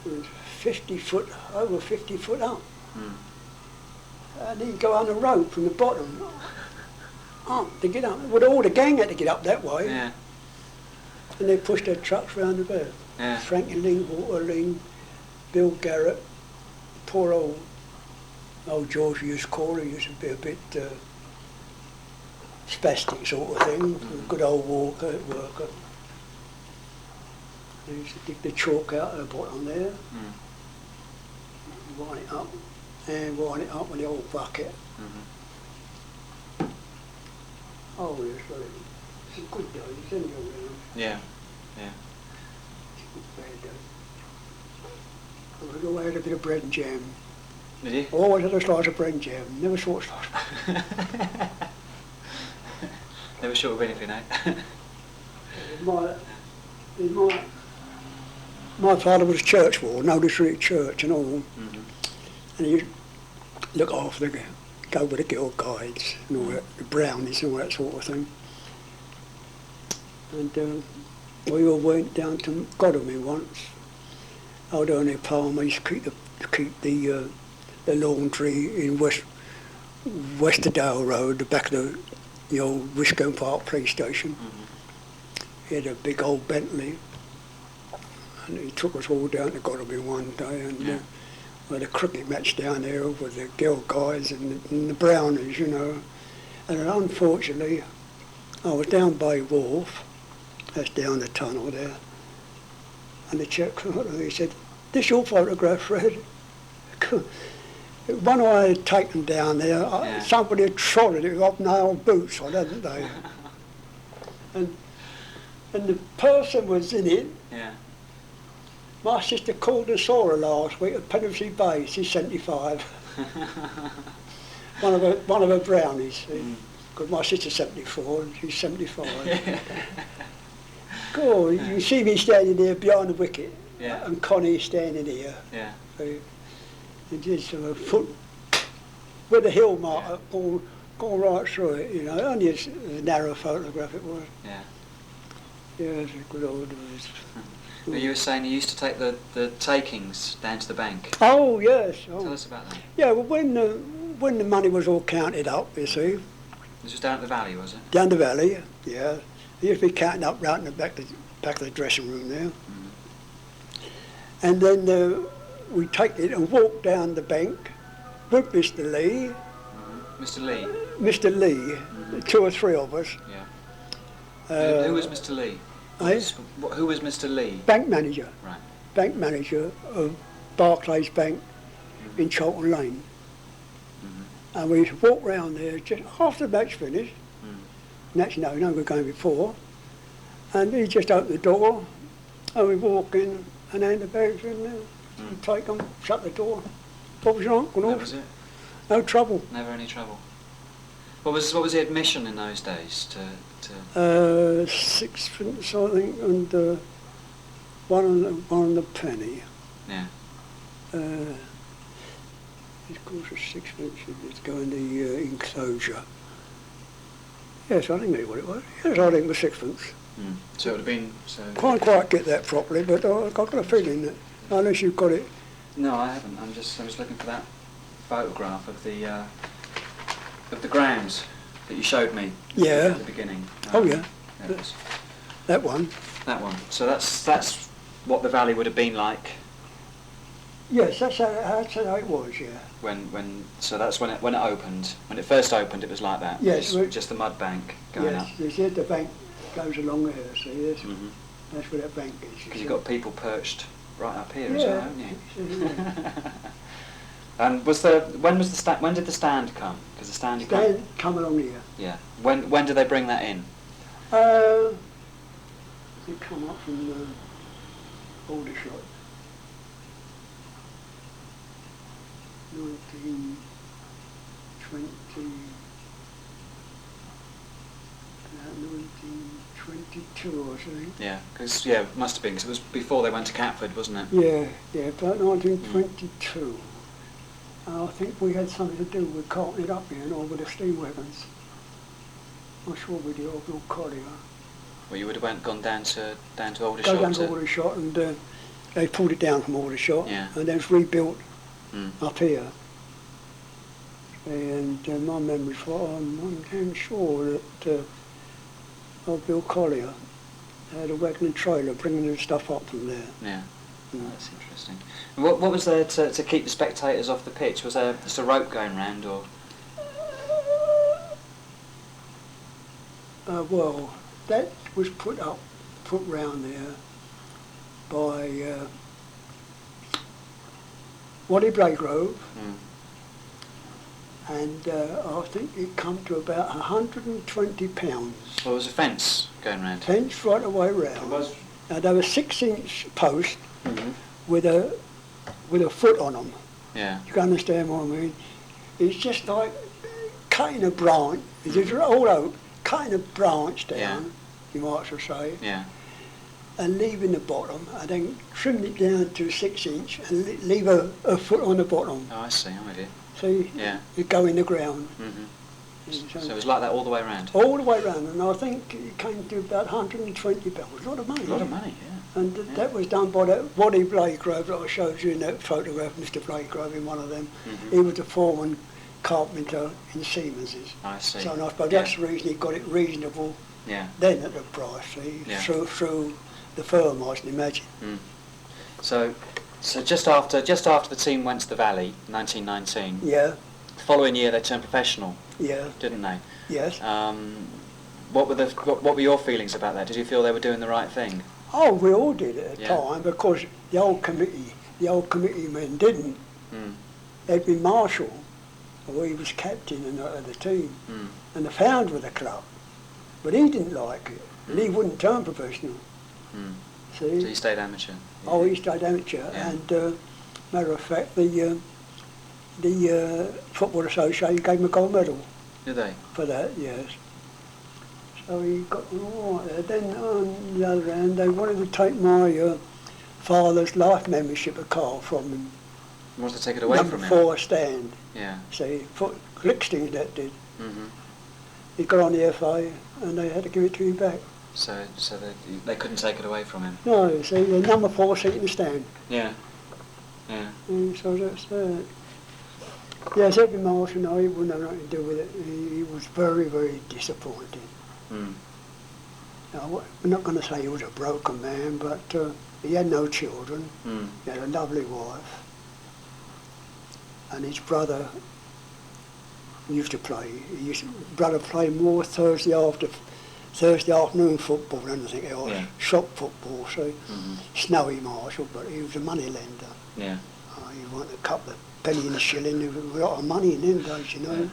it was 50 foot, over 50 foot up. And he'd go on a rope from the bottom up to get up. Well, all the gang had to get up that way. Yeah. And they pushed their trucks round the back. Yeah. Frankie Ling, Walter Ling, Bill Garrett, poor old George used to call, he used to be a bit spastic sort of thing, good old worker. They used to dig the chalk out at the bottom there, wind it up, and wind it up with the old bucket. Oh yes, well, it's a good day, it's in your room. Yeah, yeah. I would always had a bit of bread and jam. Did you? Always had a slice of bread and jam, never saw a slice of bread. Never short of anything, eh? My father was a church ward, Notice Street Church and all, and he'd look after the go with the girl guides and all that, the brownies and all that sort of thing. And we all went down to Godalming once. Out on the farm, I used to keep the laundry in Westerdale Road, the back of the old Wiscombe Park police station. He had a big old Bentley, and he took us all down to Godalming one day, and we had a cricket match down there with the girl guys and the brownies, you know. And unfortunately, I was down Bay Wharf, that's down the tunnel there, and the chap came up and he said, "This your photograph, Fred?" One I had taken down there, somebody had trotted it off nailed boots on, hadn't they? and the person was in it. Yeah. My sister called and saw her last week at Penalty Bay. She's 75. one of her brownies. Because my sister's 74 and she's 75. God, you see me standing there behind the wicket, and Connie standing here. Yeah. And just a foot with a hill marker going right through it, you know. Only a narrow photograph it was. Yeah. Yeah, it was a good old days. But you were saying you used to take the takings down to the bank. Oh yes. Oh. Tell us about that. Yeah, well, when the money was all counted up, you see. This was down at the valley, was it? Down the valley, yeah. It used to be counting up right in the back of the dressing room there. And then we take it and walk down the bank with Mr. Lee. Mr. Lee? Mr. Lee, 2 or 3 of us. Yeah. Who was Mr. Lee? Who was Mr. Lee? Bank manager. Right. Bank manager of Barclays Bank in Charlton Lane. And we used to walk round there just after the match finished. Match, no, we were going before. And he just opened the door, and we walk in and hand the bags in there. And take them, shut the door. What was your uncle? That was it? No trouble. Never any trouble. What was the admission in those days to? 6 pence, I think, and one on the penny. Yeah. Of course, a 6 pence to go in the enclosure. Yes, I think that's what it was. Yes, I think it was 6 pence. So it would have been. Can't quite get that properly, but I've got a feeling that unless you've got it. No, I haven't. I'm just looking for that photograph of the grounds that you showed me. At the beginning. That one. That one. So that's what the valley would have been like. Yes, that's how it was. Yeah. So that's when it opened. When it first opened, it was like that. Yes. Just the mud bank going up. Yes, the bank goes along there. See, that's where that bank is. Because you've got people perched right up here as well, haven't you? And when did the stand come? Because the stand come along here. Yeah. When did they bring that in? It come up from the Aldershot. 1922 or something. Yeah, because it must have been, because it was before they went to Catford, wasn't it? Yeah, about 1922. I think we had something to do with carting it up here and all with the steam wagons. I'm sure we did, or Bill Collier. Well, you would have gone down to Aldershot. Go down to Aldershot, and they pulled it down from Aldershot, and then it's rebuilt up here. And my memory's I'm sure that Bill Collier had a wagon and trailer bringing the stuff up from there. Yeah. That's interesting. What was there to keep the spectators off the pitch? Was there just a rope going round, or? Well, that was put round there by Waddy Blagrove, and I think it come to about £120. Well, there was a fence going round. Fence right the way round. Now there were 6-inch posts with a foot on them. Yeah. You can understand what I mean? It's just like cutting a branch. It's all oak, cutting a branch down, you might as well say. Yeah. And leaving the bottom, and then trim it down to 6 inch and leave a foot on the bottom. Oh, I see, I'm with you. See, Yeah. you go in the ground. So it was like that all the way around? All the way round, and I think it came to about £120. A lot of money. A lot of money, yeah. And that was done by that Waddy Bladegrove that I showed you in that photograph, Mr. Bladegrove in one of them. He was the foreman carpenter in Siemens's. I see. So I suppose that's the reason he got it reasonable then at the price, see, through the firm, I can imagine. So just after the team went to the Valley, 1919. Yeah. The following year they turned professional. Yeah. Didn't they? Yes. What were your feelings about that? Did you feel they were doing the right thing? Oh, we all did at the time, because the old committee men didn't. Edwin Marshall, who he was captain of the team, and the founder of the club, but he didn't like it, and he wouldn't turn professional. See? So he stayed amateur? Oh, he stayed amateur, and matter of fact, the Football Association gave him a gold medal. Did they? For that, yes. So he got all right there. Then on the other hand, they wanted to take my father's life membership of car from him. Wanted to take it away from him? Number 4 stand. Yeah. See, Lickstein that did. He got on the FA and they had to give it to him back. So they couldn't take it away from him? No, see, the number 4 seat in the stand. Yeah. Yeah. And so that's that. Yes, Edwin Marshall, no, he wouldn't have nothing to do with it. He was very, very disappointed. Now, we're not going to say he was a broken man, but he had no children. He had a lovely wife. And his brother used to play. Brother played more Thursday afternoon football than anything else. Yeah. Shop football, so Snowy Marshall, but he was a money lender. Yeah. He wanted a couple of penny and a shilling. There was a lot of money in them days, you know.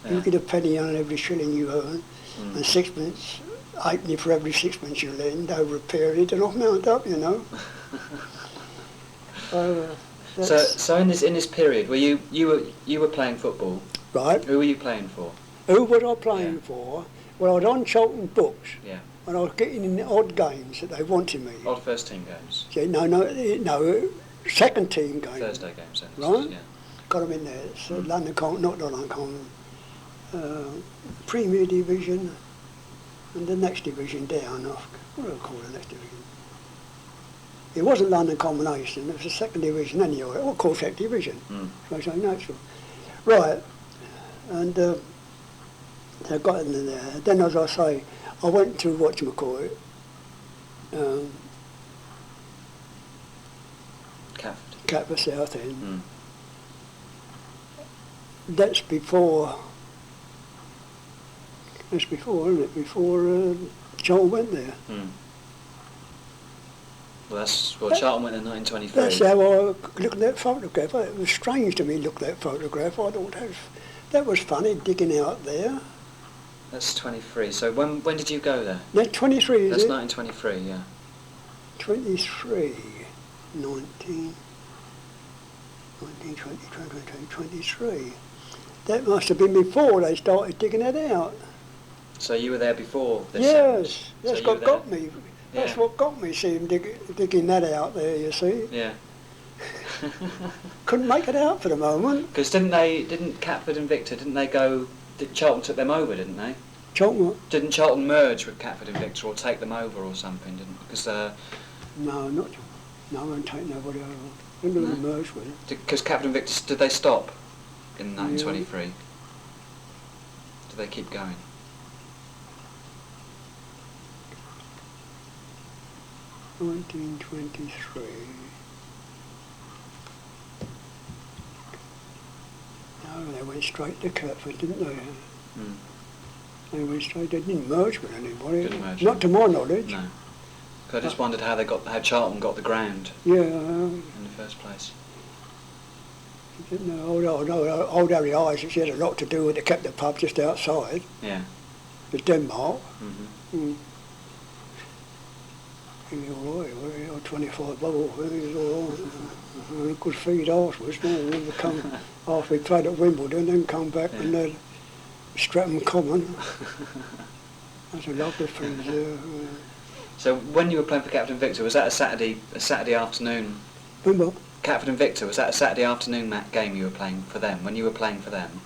You get a penny on every shilling you earn, and sixpence, halfpenny for every sixpence you lend over a period, and all mount up, you know. So in this period, were you were playing football? Right. Who were you playing for? Who was I playing for? Well, I was on Charlton books. Yeah. And I was getting in the odd games that they wanted me. Odd first team games? See, no, second team games. Thursday games, then. Right? Yeah. Got them in there. So London, not London, Premier Division, and the next division down. What do I call the next division? It wasn't London Combination, it was the second division anyway, or called second division. So I say natural. Right, and I got in there. Then, as I say, I went to whatchamacallit, Catford South End. That's before, isn't it? Before Charlton went there. Well, Charlton went in 1923. That's how I looked at that photograph. It was strange to me look at that photograph. I thought that was funny, digging out there. That's 23. So when did you go there? That's 23, That's is it? 1923, yeah. 23, 19, 20, 23. That must have been before they started digging that out. So you were there before this? Yes, that's so what got me. That's what got me, seeing digging that out there, you see. Yeah. Couldn't make it out for the moment. Because didn't Catford and Victor, Charlton took them over, didn't they? Charlton what? Didn't Charlton merge with Catford and Victor or take them over or something, Because No, not Charlton. No, I won't take nobody over. They didn't merge with it. Because Catford and Victor, did they stop in 1923? Did they keep going? In 1923. No, they went straight to Catford, didn't they? They went straight. They didn't merge with anybody. Not to my knowledge. No. I just wondered how Charlton got the ground. Yeah. In the first place. Old Harry Isaac, she had a lot to do with it. They kept the pub just outside. Yeah. The Denmark. He was all right, 25 bubble, he was all right. He could feed afterwards. We come after we played at Wimbledon, then come back and then Streatham Common. That's a lovely friends there. So when you were playing for Captain Victor, was that a Saturday afternoon? Remember? Catford and Victor, was that a Saturday afternoon game you were playing for them? When you were playing for them,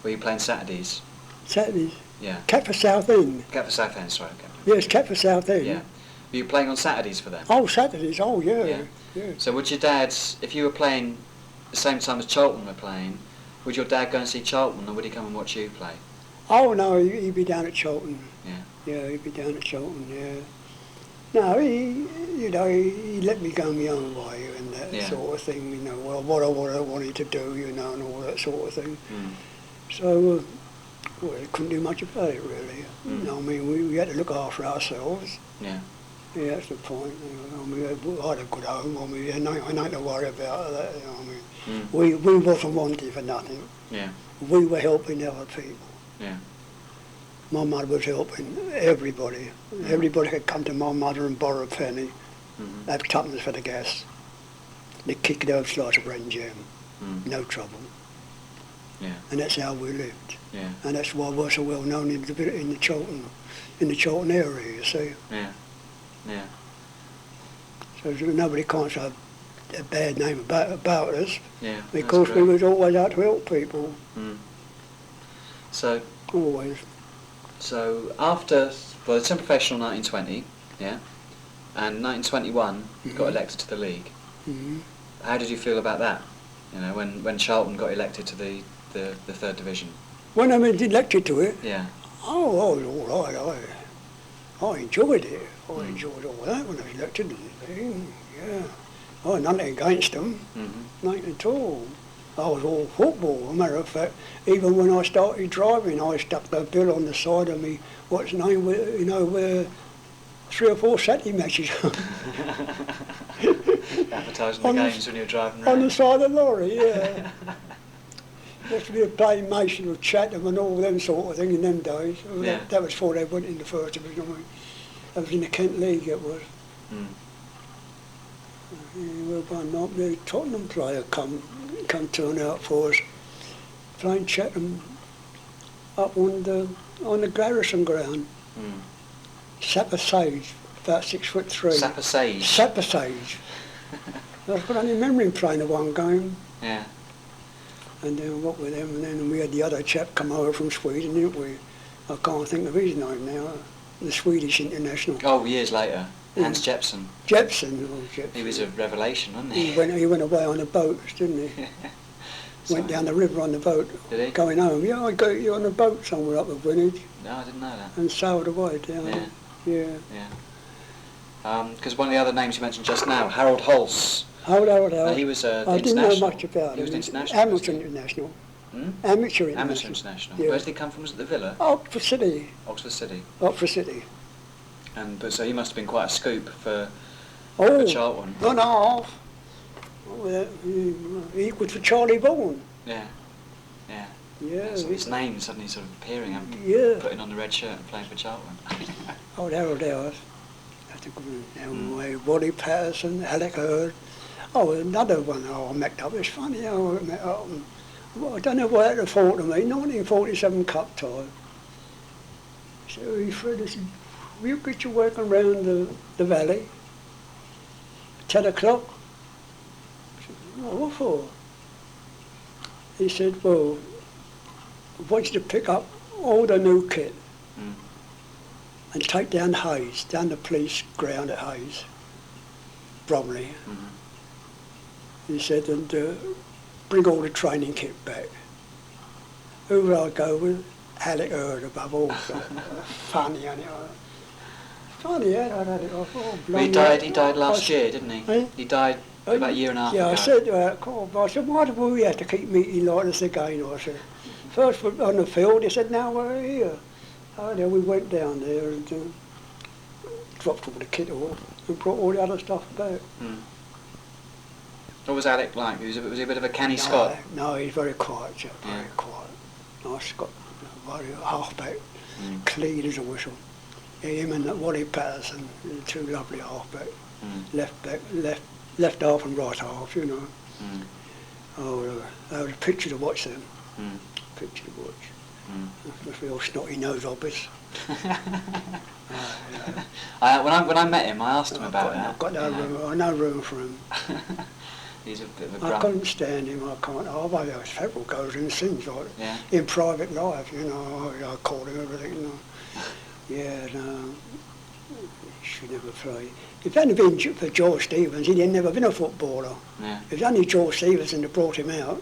were you playing Saturdays? Saturdays? Yeah. Catford Southend. Catford Southend, sorry. Yes, Catford Southend. Yeah. Were you playing on Saturdays for them? Oh, Saturdays, oh yeah. Yeah. So would your dad, if you were playing the same time as Charlton were playing, would your dad go and see Charlton, or would he come and watch you play? Oh no, he'd be down at Charlton. Yeah. Yeah, he'd be down at Charlton, yeah. No, he let me go my own way and that sort of thing, what I wanted to do, and all that sort of thing. So, we couldn't do much about it, really. I mean, we had to look after ourselves. Yeah. Yeah, that's the point. I mean, I had a good home. I mean, I ain't to worry about that. I mean, we wasn't wanted for nothing. Yeah. We were helping other people. Yeah. My mother was helping everybody. Everybody could come to my mother and borrow a penny, have tuppence for the gas. They kick it over a slice of bread and jam. No trouble. Yeah. And that's how we lived. Yeah. And that's why we're so well known in the Charlton area, you see. Yeah. Yeah. So nobody can't say a bad name about us. Yeah. Because we was always out to help people. So. Always. So after, well, it's in professional 1920, yeah, and 1921 got elected to the league. How did you feel about that? When Charlton got elected to the third division. When I was elected to it. Yeah. Oh, all right. I enjoyed it. I enjoyed all that when I was elected to the thing. Yeah. Oh, nothing against them. Nothing at all. I was all football. As a matter of fact, even when I started driving, I stuck the bill on the side of me, where 3 or 4 Saturday matches. Advertising the games when you were driving around. On the side of the lorry, yeah. Used to be playing Mason or Chatham and all them sort of thing in them days. That was before they went in the first division. That was in the Kent League, it was. Well, by night, the Tottenham player come turn out for us, playing Chatham up on the Garrison ground. Sapper Sage, about 6'3". Sapper Sage. Sapper Sage. I've got only memory of playing the one game. Yeah. And then what with them, and then we had the other chap come over from Sweden, didn't we? I can't think of his name now. The Swedish international. Oh, years later. Hans Jepsen. Jepsen. He was a revelation, wasn't he? He went away on a boat, didn't he? Went down the river on the boat. Did he? Going home. Yeah, I got you on a boat somewhere up at Greenwich. No, I didn't know that. And sailed away down. Yeah. Because one of the other names you mentioned just now, Harold Hulse. Harold. He was international. I didn't know much about him. He was an international. Amateur international. Amateur international. Amateur international. Yeah. Where did he come from? Was it the Villa? Oxford City. Oxford City. Oxford City. But so he must have been quite a scoop for Charlton. No. Equal to Charlie Vaughan. Yeah. Yeah. So his name suddenly sort of appearing and putting on the red shirt and playing for Charlton. Harold Dowers. That's a good one. Wally Patterson, Alec Hurd. Oh, another one I met up. It's funny how I met up. I don't know what that thought of me. 1947 Cup tie. So he said, "You get your work around the valley. 10 o'clock." I said, "Oh, what for?" He said, "Well, I want you to pick up all the new kit and take down Hayes, down the police ground at Hayes, Bromley." He said, "And bring all the training kit back." Who would I go with? Alec Hurd above all. Funny, ain't it? Funny, I had it off. He died last year, didn't he? Eh? He died about a year and a half ago. I said, why do we have to keep meeting like this again? I said, first we're on the field, he said, now we're here. Oh, then we went down there and dropped all the kit off and brought all the other stuff back. What was Alec like? Was he a bit of a canny Scot? No, he's very quiet, chap, very quiet. Nice Scot, very halfback, clean as a whistle. Him and Wally Patterson, two lovely halfback, left half and right half, Oh, that was a picture to watch them. Picture to watch. With real snotty nose hobbits. When I met him, I asked him about that. I've got no room for him. He's a bit of a I grunt. couldn't stand him. I can't. I've had several goes in since, like, Yeah. in private life, you know. I called him everything. You know. Yeah, no, he should never play. If it hadn't been for George Stevens, he'd never been a footballer. Yeah. It was only George Stevenson that brought him out.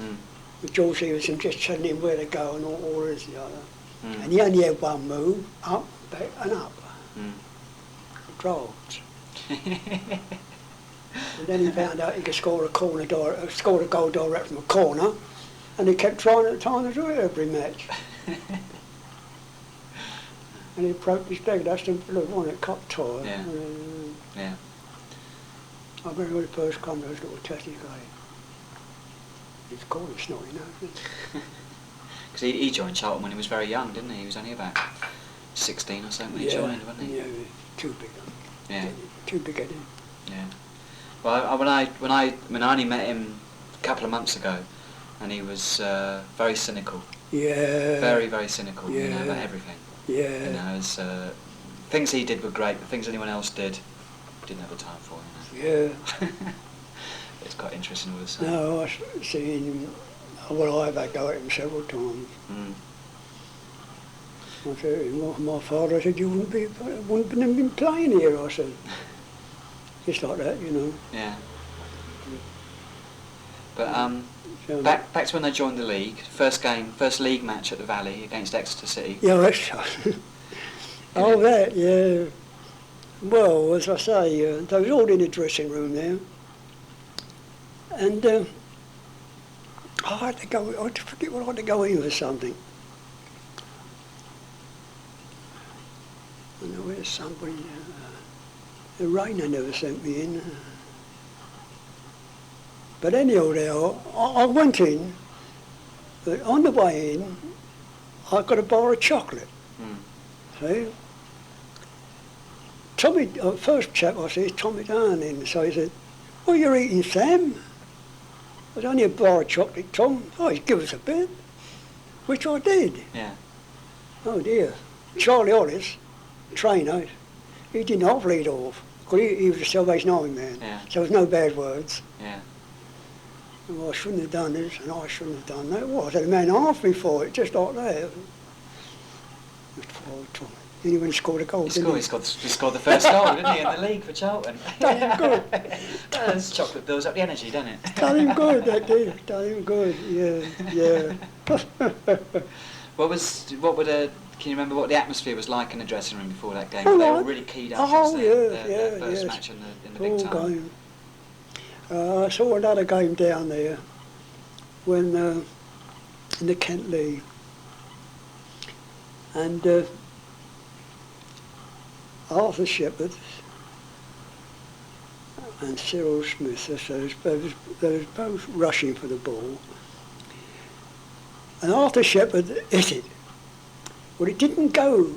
Mm. With George Stevenson just telling him where to go and all this and the other. Mm. And he only had one move, up, back and up. Mm. Dropped. And then he found out he could score a goal direct from a corner, and he kept trying at the time to do it every match. And he broke his leg. That's the one at Cup Tour. Yeah. Yeah. I remember when he first come to those little testy guy. He's called him Snotty now. Because he joined Charlton when he was very young, didn't he? He was only about 16 or something when he joined, wasn't he? Yeah, too big. Yeah. Too big at him. Yeah. Well, when I only met him a couple of months ago, and he was very cynical. Yeah. Very, very cynical. Yeah. You know, about everything. Yeah. You know, things he did were great. The things anyone else did, didn't have the time for. You know. Yeah. It's quite interesting all the same. No, I've seen him. Well, I've had go at him several times. Mm. I said, my father said, you wouldn't have been playing here, I said. Just like that, you know. Yeah. But So, back to when they joined the league. First league match at the Valley against Exeter City. yeah, that's oh, that, yeah. Well, as I say, they was all in the dressing room there. And I had to go, I forget what I had to go in or something. I know there's somebody, the Rainer never sent me in. But anyhow, there, I went in, but on the way in, I got a bar of chocolate. See? Tommy, first chap I see is Tommy down in, so he said, "What are you eating, Sam?" "It was only a bar of chocolate, Tom." "Oh, he'd give us a bit," which I did. Yeah. Oh dear. Charlie Hollis, trainer, he didn't half lead off, because he was a Salvation Army man, Yeah. so there was no bad words. Yeah. "Well, I shouldn't have done this, and I shouldn't have done that." Well, I had a man after me for it, just like that. Then he went and scored a goal, He didn't he? scored the first goal, didn't he, in the league for Charlton? Done him good. Those chocolate builds up the energy, doesn't it? Done him good, that did. Done him good, yeah. Can you remember what the atmosphere was like in the dressing room before that game? Oh, Were they all right. really keyed up Oh, since their yeah, first yes. match in the big Full time? game. I saw another game down there when in the Kent League, and Arthur Shepherd and Cyril Smith, they was both rushing for the ball, and Arthur Shepherd hit it. Well, it didn't go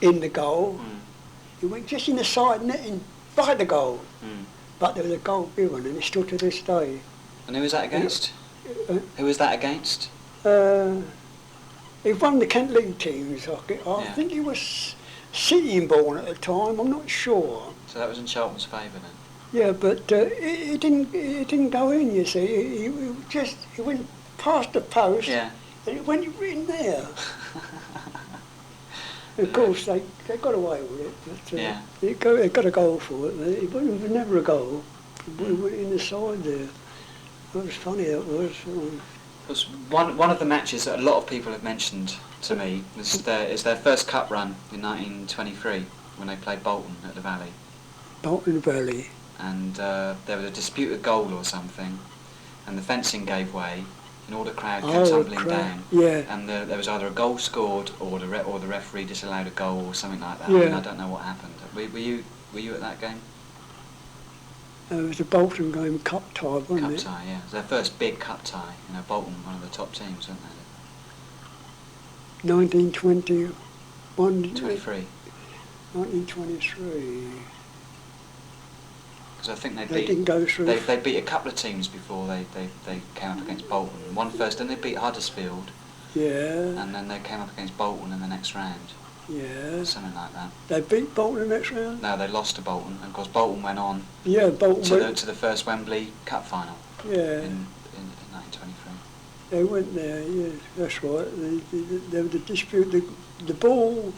in the goal. It went just in the side netting by the goal. But there was a goal given, and it stood to this day. And who was that against? Who was that against? He won the Kent League teams. I think he was Sittingbourne at the time. I'm not sure. So that was in Charlton's favour then? Yeah, but it didn't go in. You see, he went past the post, Yeah. and it went in there. Of course, they got away with it, but Yeah. they got a goal for it. It was never a goal. It went in the side there. It was funny, that was. It was one of the matches that a lot of people have mentioned to me is their first cup run in 1923 when they played Bolton at the Valley. Bolton Valley. And there was a disputed goal or something, and the fencing gave way, and all the crowd came tumbling down. Yeah. And there was either a goal scored or the referee disallowed a goal or something like that. Yeah. And I don't know what happened. Were you at that game? It was a Bolton game, cup tie, wasn't Cup it? tie, yeah. It was their first big cup tie. You know, Bolton, one of the top teams, weren't they? 1921. 23. 1923. Because I think They didn't go through. They beat a couple of teams before they came up against Bolton. One first, then they beat Huddersfield, Yeah. and then they came up against Bolton in the next round. Yeah. Something like that. They beat Bolton next round? No, they lost to Bolton, and of course Bolton went on Bolton to the first Wembley Cup final in 1923. They went there, yes, that's right. There was a dispute, the ball,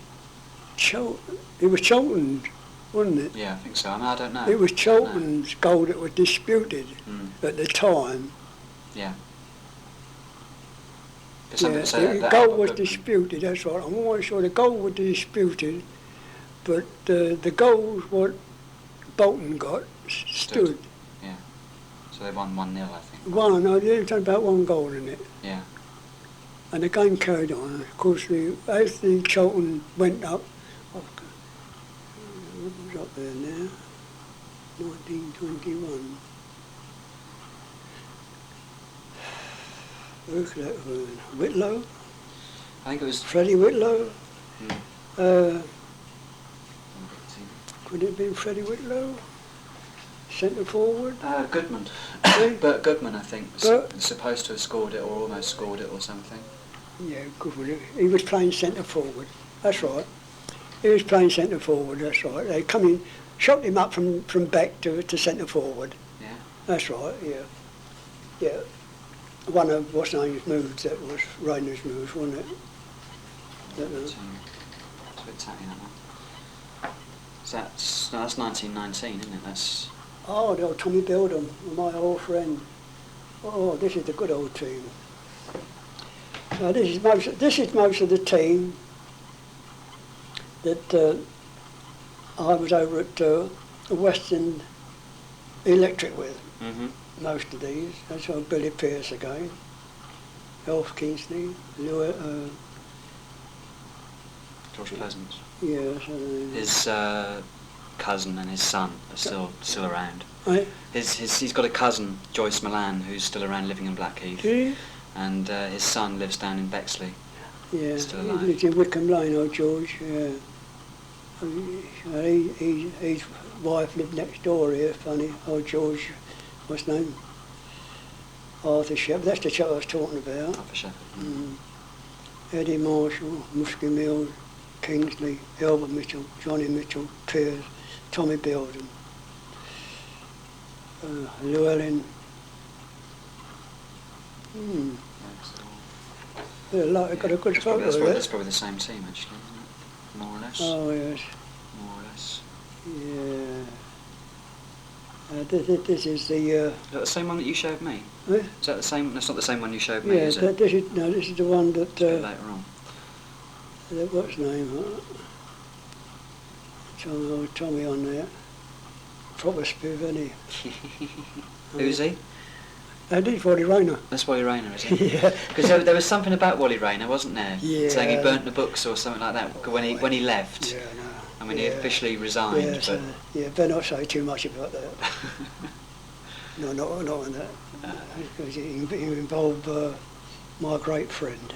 it was Charlton, wasn't it? Yeah, I think so. I mean, I don't know. It was Charlton's goal that was disputed at the time. Yeah. The goal was disputed, that's right. I'm almost sure the goal was disputed, but the goals what Bolton got stood. Yeah. So they won 1-0, I think. There's about one goal in it. Yeah. And the game carried on. Of course, as the Charlton went up, what was up there now? 1921. Whitlow? I think it was... Freddie Whitlow? Could it have been Freddie Whitlow? Centre forward? Goodman. Bert Goodman, I think, supposed to have scored it or almost scored it or something. Yeah, Goodman. He was playing centre forward. That's right. He was playing centre forward, that's right. They come in, shot him up from back to centre forward. Yeah. That's right, yeah. Yeah. One of what's name's moves, that was Rainer's moves, wasn't it? It's a bit tatty, that one. That's 1919, isn't it? That's... Oh, the old Tommy Budden, my old friend. Oh, this is the good old team. Now this is most of the team that I was over at Western Electric with. Mm-hmm. Most of these. That's all Billy Pearce again, Elf Kingsley, George Pleasant. Yes. His cousin and his son are still around. Right. He's got a cousin, Joyce Milan, who's still around living in Blackheath. And his son lives down in Bexley. Yeah, still alive. He lives in Wickham Lane, old George. Yeah. His wife lived next door here, funny, old George. What's his name? Arthur Shepherd. That's the chap I was talking about. Arthur Shepherd. Eddie Marshall, Muskie Mills, Kingsley, Albert Mitchell, Johnny Mitchell, Pearce, Tommy Belden, Llewellyn. Got a good photo there. That's probably the same team, actually, isn't it? More or less. Oh, yes. More or less. Yeah. This is the... Is that the same one that you showed me? Eh? Is that the same? That's not the same one you showed me, yeah, is it? this is the one that... It's a bit later on. What's his name? Tommy on there. Proper spiv, isn't he? Who's he? That is Wally Rayner. That's Wally Rayner, is it? Yeah. Because there was something about Wally Rayner, wasn't there? Yeah. Saying he burnt the books or something like that when he left. Yeah, no. I mean, he officially resigned, Yes, but... better not say too much about that. No, not on that. Because it involved my great friend.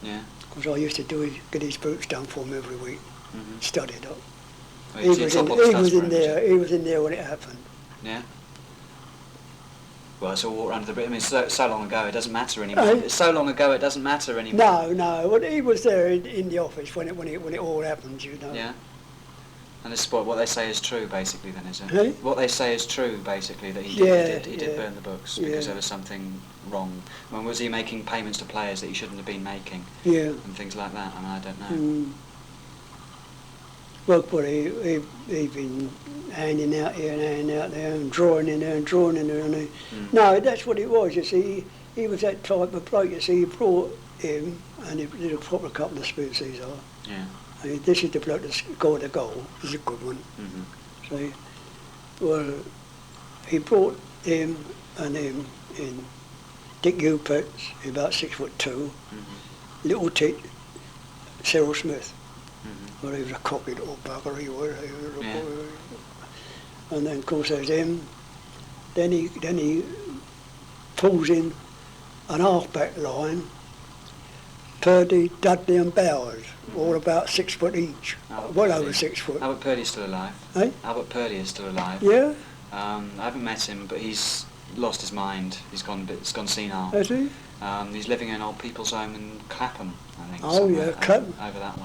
Yeah. Because I used to get his boots done for him every week. Mm-hmm. Studied up. Well, He was in there when it happened. Yeah. Well, it's all water under the bridge. I mean, it's so long ago, it doesn't matter anymore. It's so long ago, it doesn't matter anymore. No. Well, he was there in the office when it all happened, you know. Yeah. And this is what they say is true, basically, then, is it? Hey? What they say is true, basically, that he did burn the books because there was something wrong. When was he making payments to players that he shouldn't have been making? Yeah. And things like that. I mean, I don't know. Well, he'd been handing out here and handing out there and drawing in there and drawing in there. And No, that's what it was, you see. He was that type of bloke, you see. He brought him, and he did a proper couple of spoons, these are. Yeah. And this is the bloke that scored the goal. He's a good one. Mm-hmm. See? Well, he brought him and him in. Dick Upetz, about 6'2". Mm-hmm. Little Tit, Cyril Smith. Mm-hmm. Well, he was a cocky little bugger, he was. Yeah. And then, of course, there's him. Then he pulls in an half-back line, Purdy, Dudley and Bowers, all about 6 foot each, well over 6 foot. Albert Purdy's still alive. Eh? Albert Purdy is still alive. Yeah? I haven't met him, but he's lost his mind. He's gone senile. Has he? He's living in an old people's home in Clapham, I think. Oh, yeah, Clapham. Over that way.